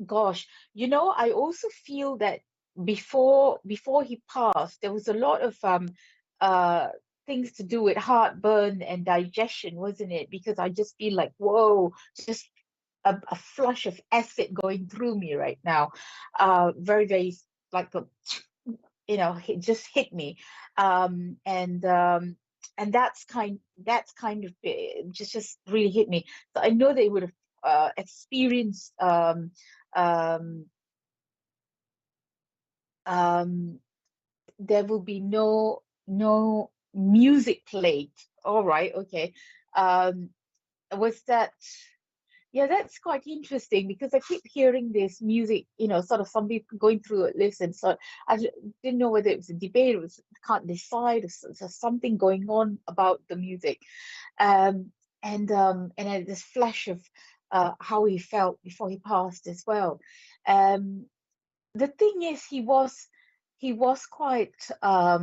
Speaker 1: gosh, I also feel that before he passed, there was a lot of uh, things to do with heartburn and digestion, wasn't it? Because I just feel like, whoa, just a flush of acid going through me right now. Very, very like a it just hit me. Um and um and that's kind of just really hit me. So I know they would have experienced um um there will be no music played. All right, okay. um was that Yeah, that's quite interesting because I keep hearing this music, sort of some people going through it, listen. So didn't know whether it was a debate, it was can't decide, or there's something going on about the music. And I this flash of how he felt before he passed as well. Um, the thing is, he was quite, I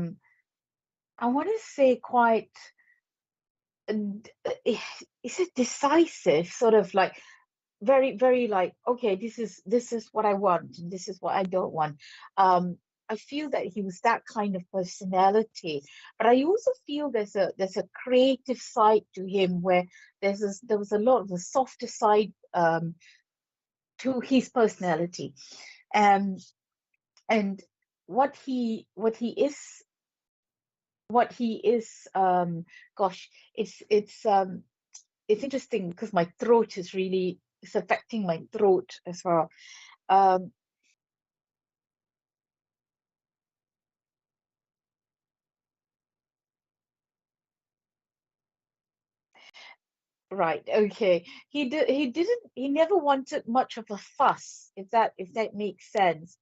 Speaker 1: want to say quite, is it decisive, sort of like very, very like, okay, this is what I want and this is what I don't want. I feel that he was that kind of personality, but I also feel there's a creative side to him where there was a lot of the softer side to his personality. um and what he is, gosh, it's interesting because my throat is really, it's affecting my throat as well. Um, right, okay. He never wanted much of a fuss, if that makes sense.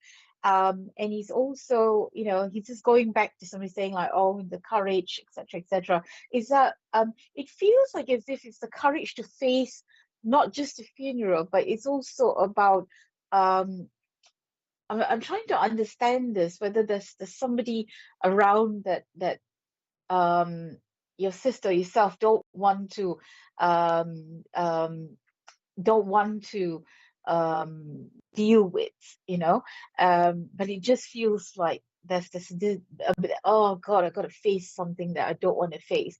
Speaker 1: And he's also, he's just going back to somebody saying like, oh, the courage, etc., etc. Is that it feels like as if it's the courage to face not just a funeral, but it's also about um I'm trying to understand this, whether there's somebody around that um your sister, yourself um um don't want to deal with, you know but it just feels like there's this a bit, oh God, I got to face something that I don't want to face.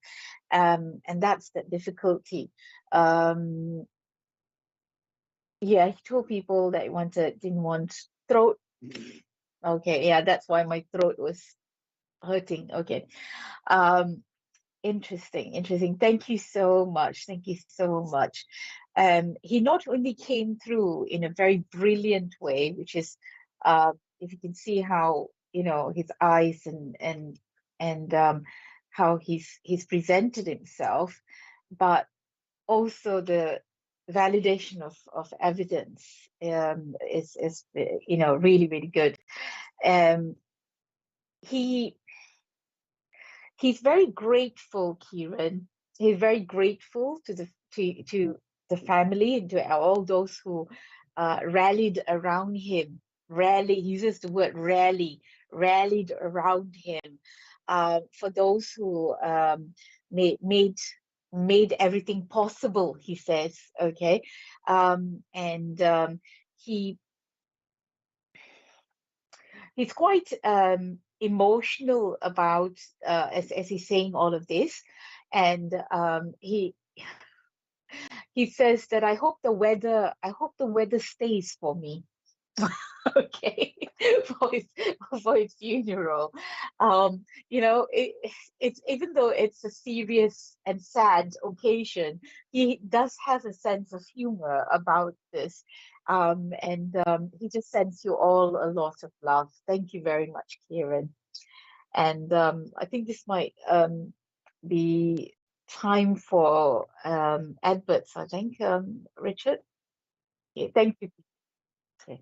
Speaker 1: And that's the difficulty. um yeah, he told people that didn't want throat. Okay, yeah, that's why my throat was hurting. Okay. um Interesting, interesting. Thank you so much. Thank you so much. He not only came through in a very brilliant way, which is, if you can see how, his eyes and how he's presented himself, but also the validation of evidence is really, really good. Um, he he's very grateful, Kieran. He's very grateful to the family and to all those who rallied around him. Rally, he uses the word rallied around him. For those who made made everything possible, he says. Okay, and he he's quite emotional about as he's saying all of this, and he says that I hope the weather stays for me. Okay, for his funeral. It's even though it's a serious and sad occasion, he does have a sense of humor about this. And he just sends you all a lot of love. Thank you very much, Kieran. And I think this might be time for adverts, I think, Richard. Yeah, thank you. Okay.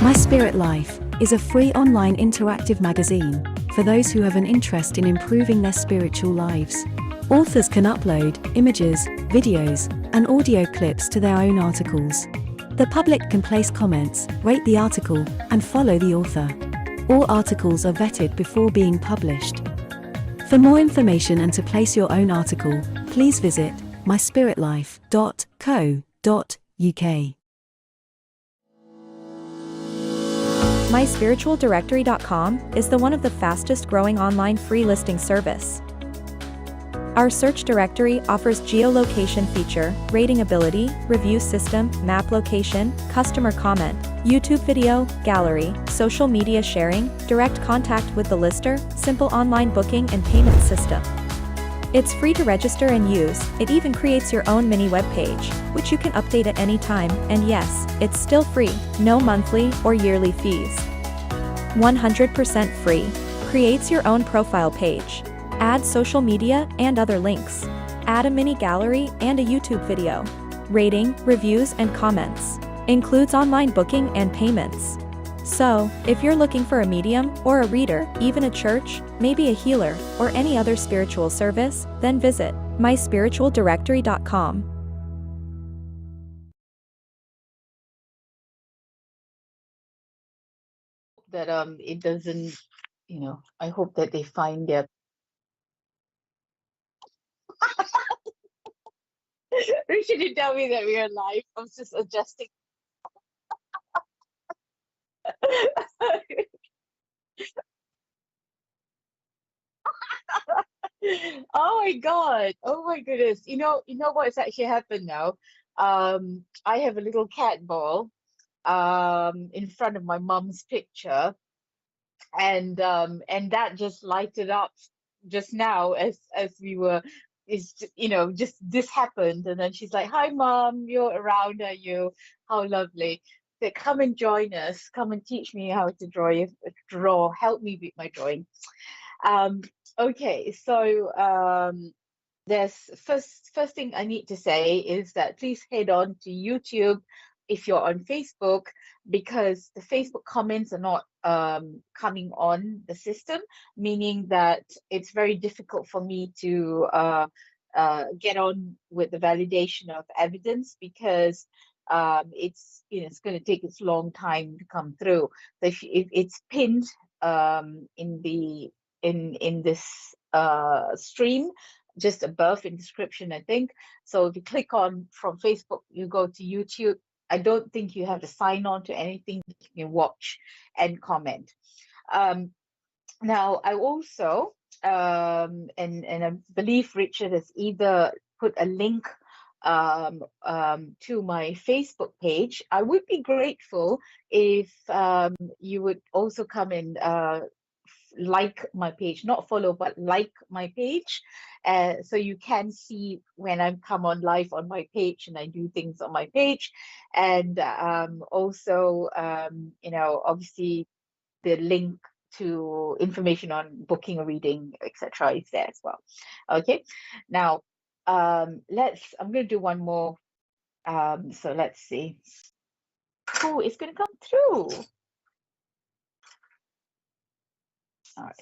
Speaker 3: My Spirit Life is a free online interactive magazine for those who have an interest in improving their spiritual lives. Authors can upload images, videos, and audio clips to their own articles. The public can place comments, rate the article, and follow the author. All articles are vetted before being published. For more information and to place your own article, please visit myspiritlife.co.uk.
Speaker 4: MySpiritualDirectory.com is one of the fastest growing online free listing service. Our search directory offers geolocation feature, rating ability, review system, map location, customer comment, YouTube video, gallery, social media sharing, direct contact with the lister, simple online booking and payment system. It's free to register and use. It even creates your own mini web page, which you can update at any time, and yes, it's still free, no monthly or yearly fees. 100% free. Creates your own profile page. Add social media and other links. Add a mini gallery and a YouTube video. Rating, reviews and comments. Includes online booking and payments. So, if you're looking for a medium or a reader, even a church, maybe a healer, or any other spiritual service, then visit myspiritualdirectory.com.
Speaker 1: That it doesn't, I hope that they find their Richard didn't tell me that we are live. I was just adjusting. Oh my God. Oh my goodness. You know what's actually happened now? I have a little cat ball in front of my mum's picture, and that just lighted up just now as we were just this happened, and then she's like, "Hi mom, you're around, are you? How lovely." Said, "Come and join us, come and teach me how to draw, help me with my drawing." um okay, so there's first thing I need to say is that please head on to YouTube if you're on Facebook, because the Facebook comments are not coming on the system, meaning that it's very difficult for me to get on with the validation of evidence, because it's going to take its long time to come through. So if it's pinned in the in this stream just above in description, I think. So if you click on from Facebook, you go to YouTube. I don't think you have to sign on to anything. You can watch and comment. Um, Now, I also and I believe Richard has either put a link to my Facebook page. I would be grateful if you would also come and like my page, not follow, but like my page, so you can see when I come on live on my page and I do things on my page. And also, obviously the link to information on booking a reading, etc., is there as well. Okay, now I'm gonna do one more. So let's see who is gonna come through. All right.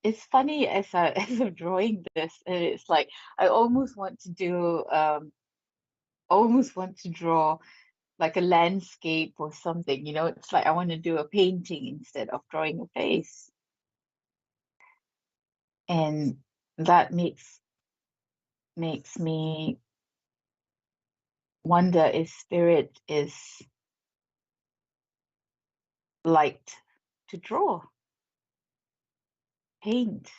Speaker 1: It's funny as I as I'm drawing this, and it's like I almost want to draw like a landscape or something, you know, it's like I want to do a painting instead of drawing a face. And that makes me wonder if spirit is liked to draw, paint.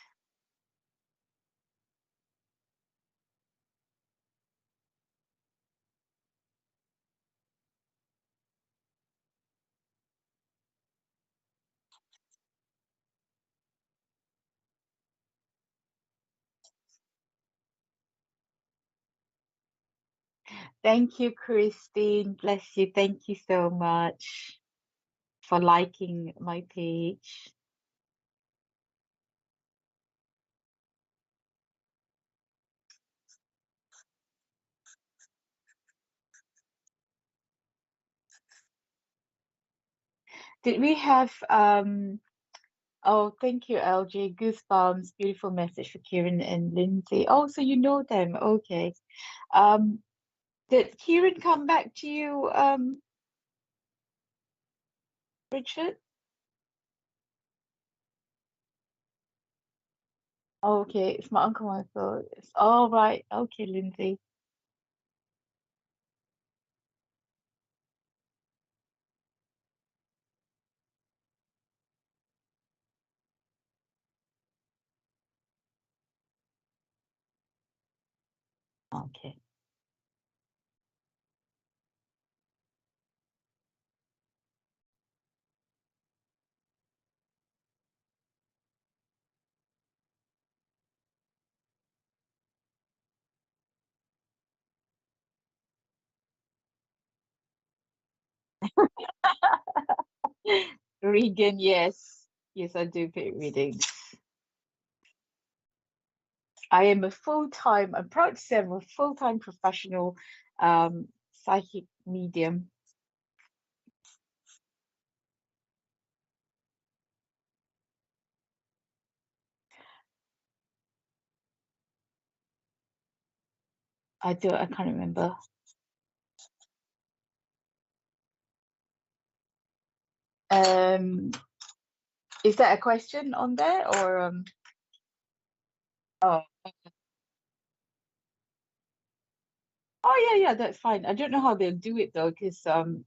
Speaker 1: Thank you, Christine. Bless you. Thank you so much for liking my page. Did we have oh, thank you, LJ. Goosebumps. Beautiful message for Kieran and Lindsay. Oh, so you know them. Okay. Um, did Kieran come back to you, Richard? Oh, okay, it's my uncle Michael. It's all right. Okay, Lindsay. Okay. Regan, yes. Yes, I do paid readings. I'm proud to say I'm a full-time professional psychic medium. I can't remember. Um, is that a question on there or oh oh yeah, that's fine. I don't know how they'll do it though, because um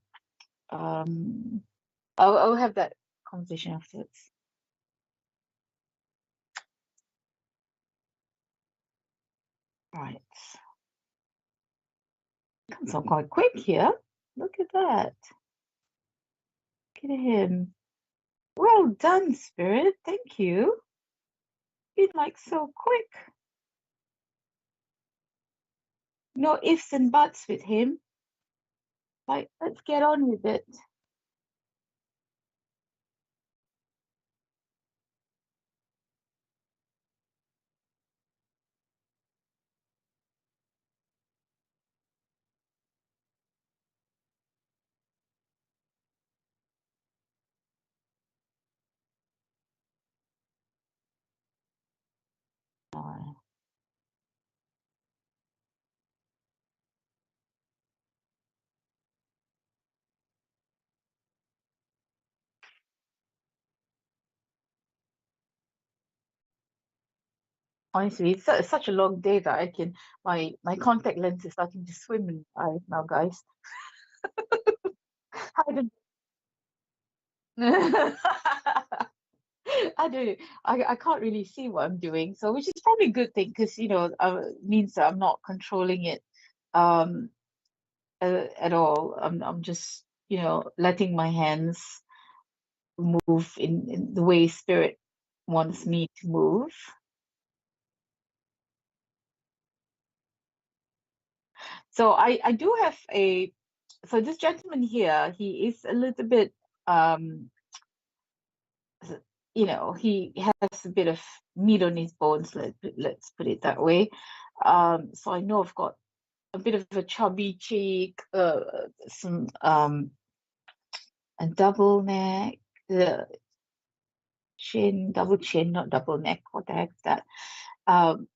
Speaker 1: I'll have that conversation afterwards. Right. Comes on quite quick here. Look at that. Look at him. Well done, Spirit. Thank you. Been like so quick. No ifs and buts with him. Like, let's get on with it. Oh, honestly, it's such a long day that my contact lens is starting to swim in my eye now, guys. I don't I don't I can't really see what I'm doing, so which is probably a good thing because means that I'm not controlling it um at all. I'm just letting my hands move in the way spirit wants me to move. So I do have So this gentleman here, he is a little bit, um, he has a bit of meat on his bones. Let's put it that way. So I know I've got a bit of a chubby cheek, some a double neck, the chin, double chin, not double neck. What the heck is that? Um,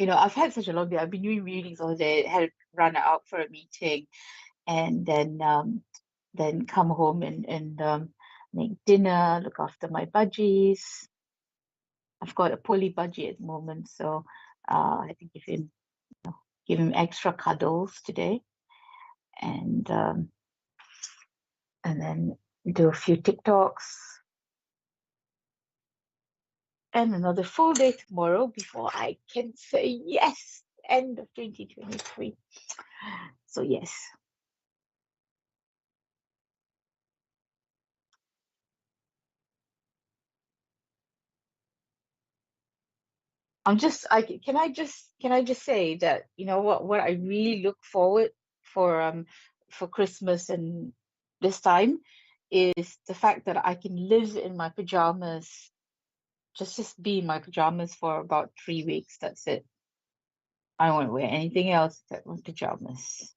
Speaker 1: I've had such a long day. I've been doing readings all day. Had run out for a meeting, and then come home and make dinner, look after my budgies. I've got a poorly budgie at the moment, so I had to give him extra cuddles today, and and then do a few TikToks, and another full day tomorrow before I can say yes. End of 2023. So yes. Can I just say that what I really look forward for Christmas and this time is the fact that I can live in my pajamas, just be in my pajamas for about 3 weeks. That's it. I don't want to wear anything else except my pajamas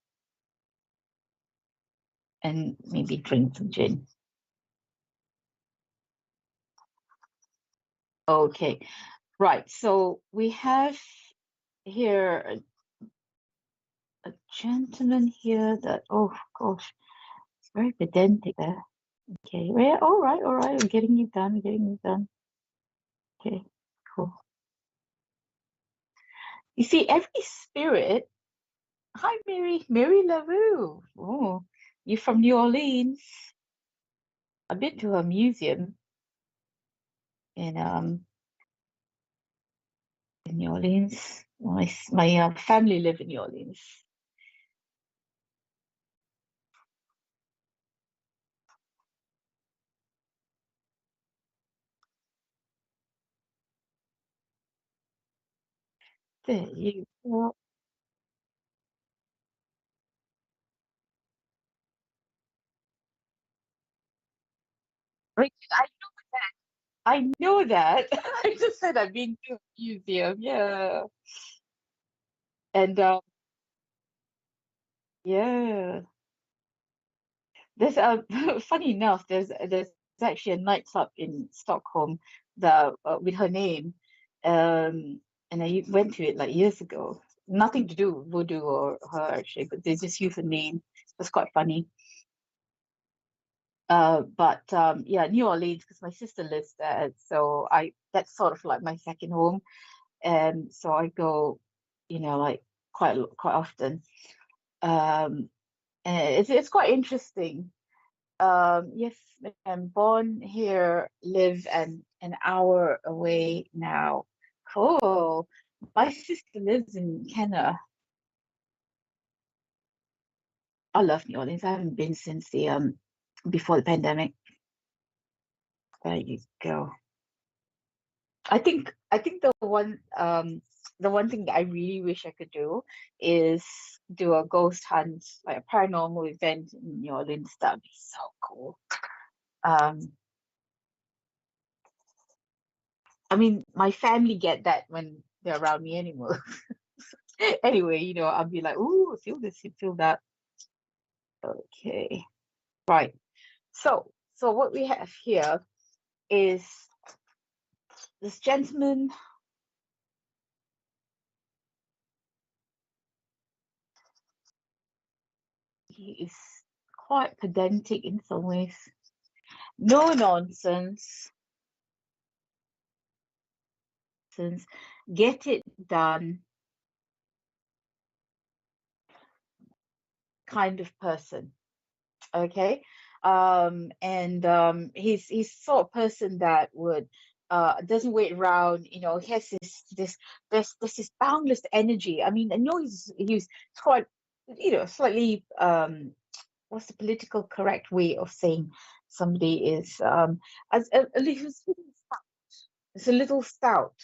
Speaker 1: and maybe drink some gin. Okay, right. So we have here a gentleman here that, oh gosh, it's very pedantic there. Okay, well, all right, I'm getting it done, getting it done. Okay, cool. You see, every spirit, hi Mary LaRue. Oh, you from New Orleans? I've been to a museum in in New Orleans. My family live in New Orleans. There you go. Right, I know that. I just said I've been to a museum, yeah. And yeah. There's a funny enough, there's actually a nightclub in Stockholm that with her name, and I went to it like years ago. Nothing to do with voodoo or her actually, but they just use her name. It's quite funny. But yeah, New Orleans because my sister lives there, so I that's sort of like my second home, and so I go, like quite often. Um, and it's quite interesting. Yes, I'm born here, live an hour away now. Cool. My sister lives in Canada. I love New Orleans. I haven't been since the before the pandemic. There you go. I think the one thing that I really wish I could do is do a ghost hunt, like a paranormal event in New Orleans. That'd be so cool. Um, I mean, my family get that when they're around me anymore. Anyway, I'll be like, ooh, feel this, feel that. Okay, right. So what we have here is this gentleman. He is quite pedantic in some ways. No nonsense, since get it done kind of person. Okay. And he's sort of person that would doesn't wait around, he has there's this boundless energy. I mean, I know he's quite, slightly what's the political correct way of saying somebody is as a little stout. It's a little stout.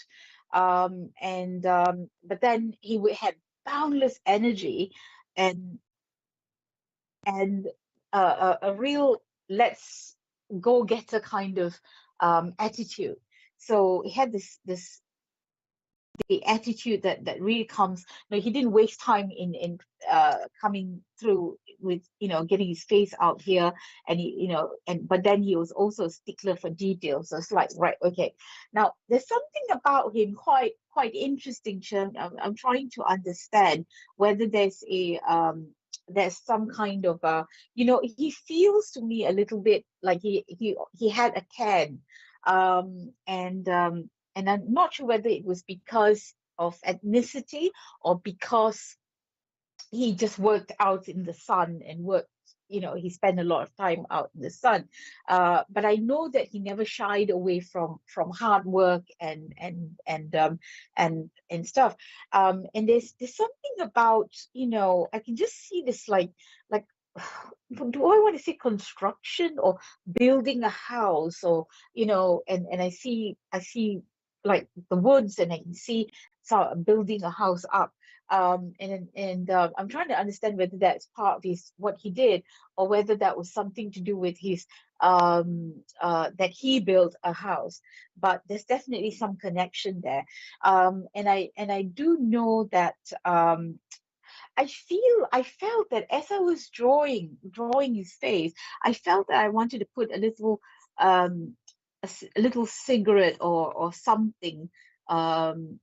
Speaker 1: And but then he would have boundless energy, and and a real let's go getter kind of attitude. So he had this the attitude that really comes. He didn't waste time in coming through with getting his face out here, and but then he was also a stickler for details. So it's like, right, okay, now there's something about him quite interesting, Chen. I'm trying to understand whether there's some kind of he feels to me a little bit like he had a can, and I'm not sure whether it was because of ethnicity or because he just worked out in the sun and worked, he spent a lot of time out in the sun. But I know that he never shied away from hard work and stuff. And there's something about, I can just see this like do I want to say construction or building a house, or and I see like the woods, and I can see building a house up. And I'm trying to understand whether that's part of his what he did, or whether that was something to do with his that he built a house. But there's definitely some connection there. And I do know that I felt that as I was drawing his face, I felt that I wanted to put um a little cigarette or something um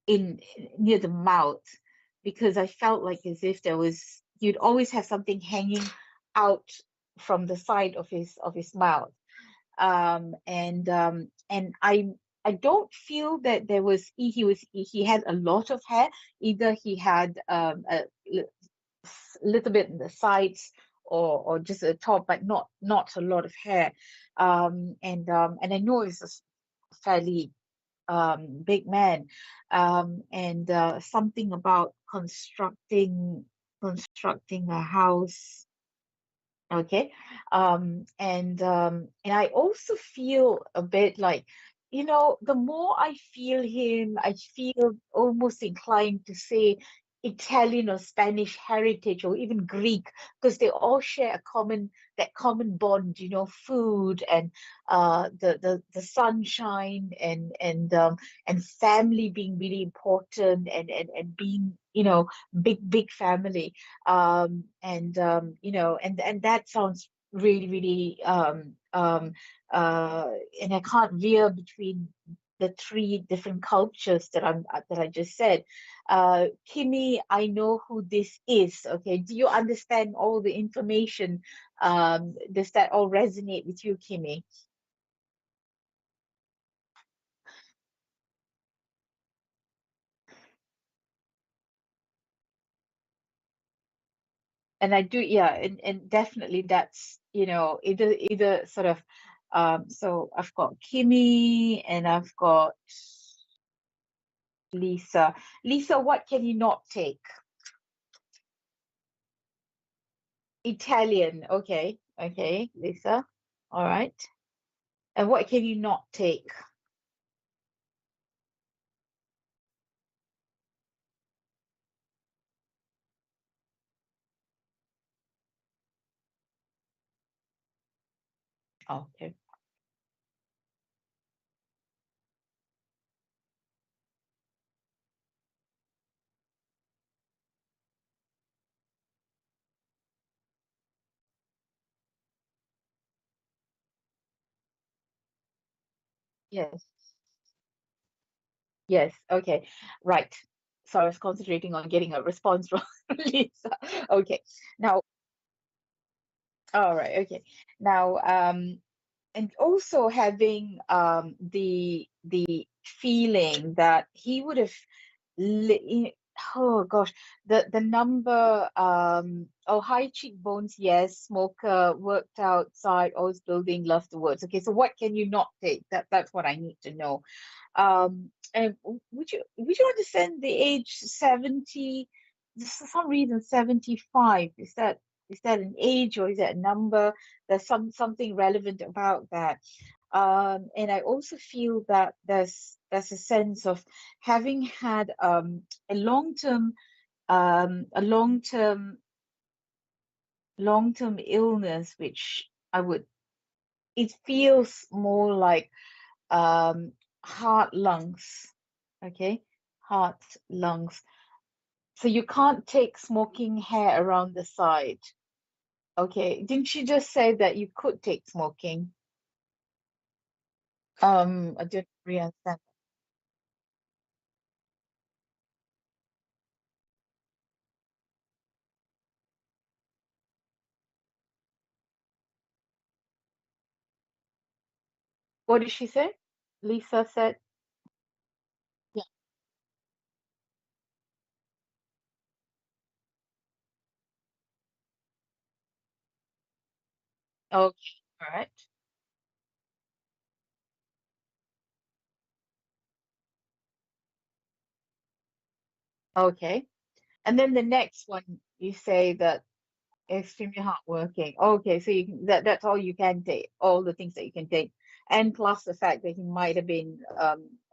Speaker 1: in near the mouth, because I felt like as if you'd always have something hanging out from the side of his mouth. And I don't feel that he had a lot of hair. Either he had little bit in the sides, or just at the top, but not a lot of hair. And I know he's a fairly big man. And something about constructing a house. Okay. And I also feel a bit like, the more I feel him, I feel almost inclined to say Italian or Spanish heritage, or even Greek, because they all share that common bond, food, and the sunshine, and family being really important, and being, big family. And that sounds really, really, and I can't veer between the three different cultures that I just said. Kimmy, I know who this is. Okay, do you understand all the information? Does that all resonate with you, Kimmy? And I do, yeah, and definitely that's, either sort of, so I've got Kimmy and I've got Lisa. Lisa, what can you not take? Italian. Okay. Okay, Lisa. All right. And what can you not take? Okay. Yes. Yes. Okay. Right. So I was concentrating on getting a response from Lisa. Okay. Now, all right. Okay. Now, and also having the feeling that he would have oh gosh, the number, oh, high cheekbones, yes, smoker, worked outside, always building, love the words. Okay, so what can you not take? That's what I need to know. And would you understand the age 70? For some reason 75, is that an age, or is that a number? There's something relevant about that. And I also feel that there's a sense of having had a long term long-term illness, which it feels more like um, heart, lungs. Okay, heart, lungs. So you can't take smoking hair around the side. Okay, didn't you just say that you could take smoking? I didn't really understand. What did she say? Lisa said, yeah. Okay, all right. Okay. And then the next one, you say that extremely hardworking. Okay, so that's all you can take, all the things that you can take, and plus the fact that he might have been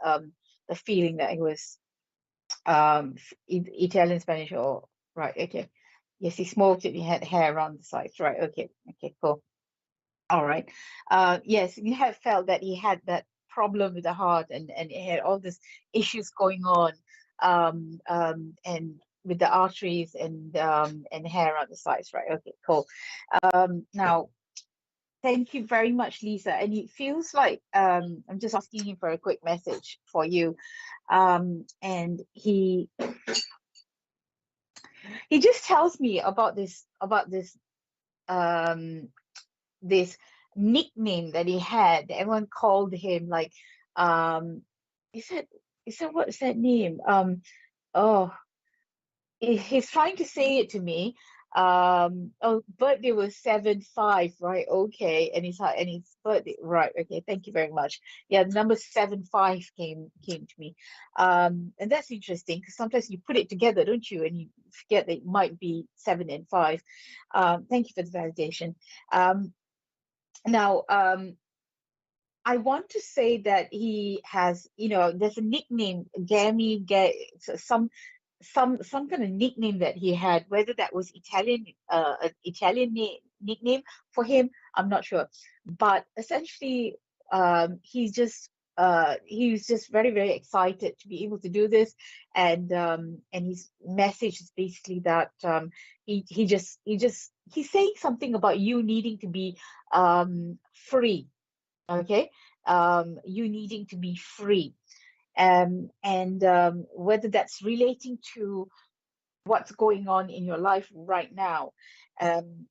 Speaker 1: the feeling that he was Italian Spanish or right. Okay, yes, he smoked it. He had hair around the sides. Right. Okay. Okay. Cool. All right. Yes, you have felt that he had that problem with the heart, and he had all these issues going on, and with the arteries and hair on the sides. Right. Okay. Cool. Now, thank you very much, Lisa. And it feels like I'm just asking him for a quick message for you. And he just tells me about um this nickname that he had. Everyone called him like um he said he said what's that name? Oh, he's trying to say it to me. Oh, birthday was 7-5, right? Okay, and his birthday, right? Okay, thank you very much. Yeah, the number 7-5 came to me, and that's interesting because sometimes you put it together, don't you? And you forget that it might be 7 and 5. Thank you for the validation. Now, I want to say that he has, there's a nickname, Gammy, some kind of nickname that he had, whether that was Italian, an Italian nickname for him, I'm not sure. But essentially, he was just very, very excited to be able to do this, and his message is basically that he's saying something about you needing to be free. Okay, you needing to be free, and whether that's relating to what's going on in your life right now,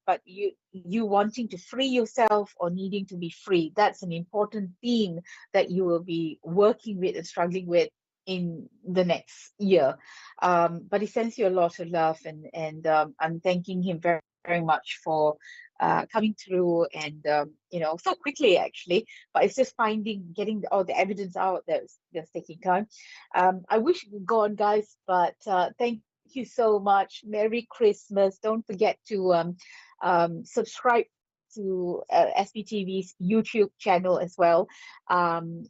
Speaker 1: but you wanting to free yourself or needing to be free, that's an important theme that you will be working with and struggling with in the next year. But he sends you a lot of love, and I'm thanking him very, very much for coming through, and so quickly actually. But it's just getting all the evidence out that's taking time. I wish we could go on, guys, but thank you so much. Merry Christmas. Don't forget to subscribe to SBTV's YouTube channel as well. And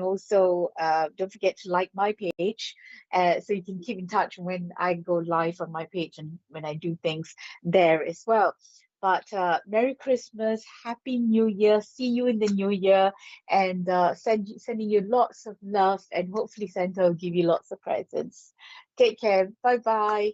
Speaker 1: also don't forget to like my page, so you can keep in touch when I go live on my page and when I do things there as well. But Merry Christmas, Happy New Year. See you in the new year, and sending you lots of love, and hopefully Santa will give you lots of presents. Take care. Bye bye.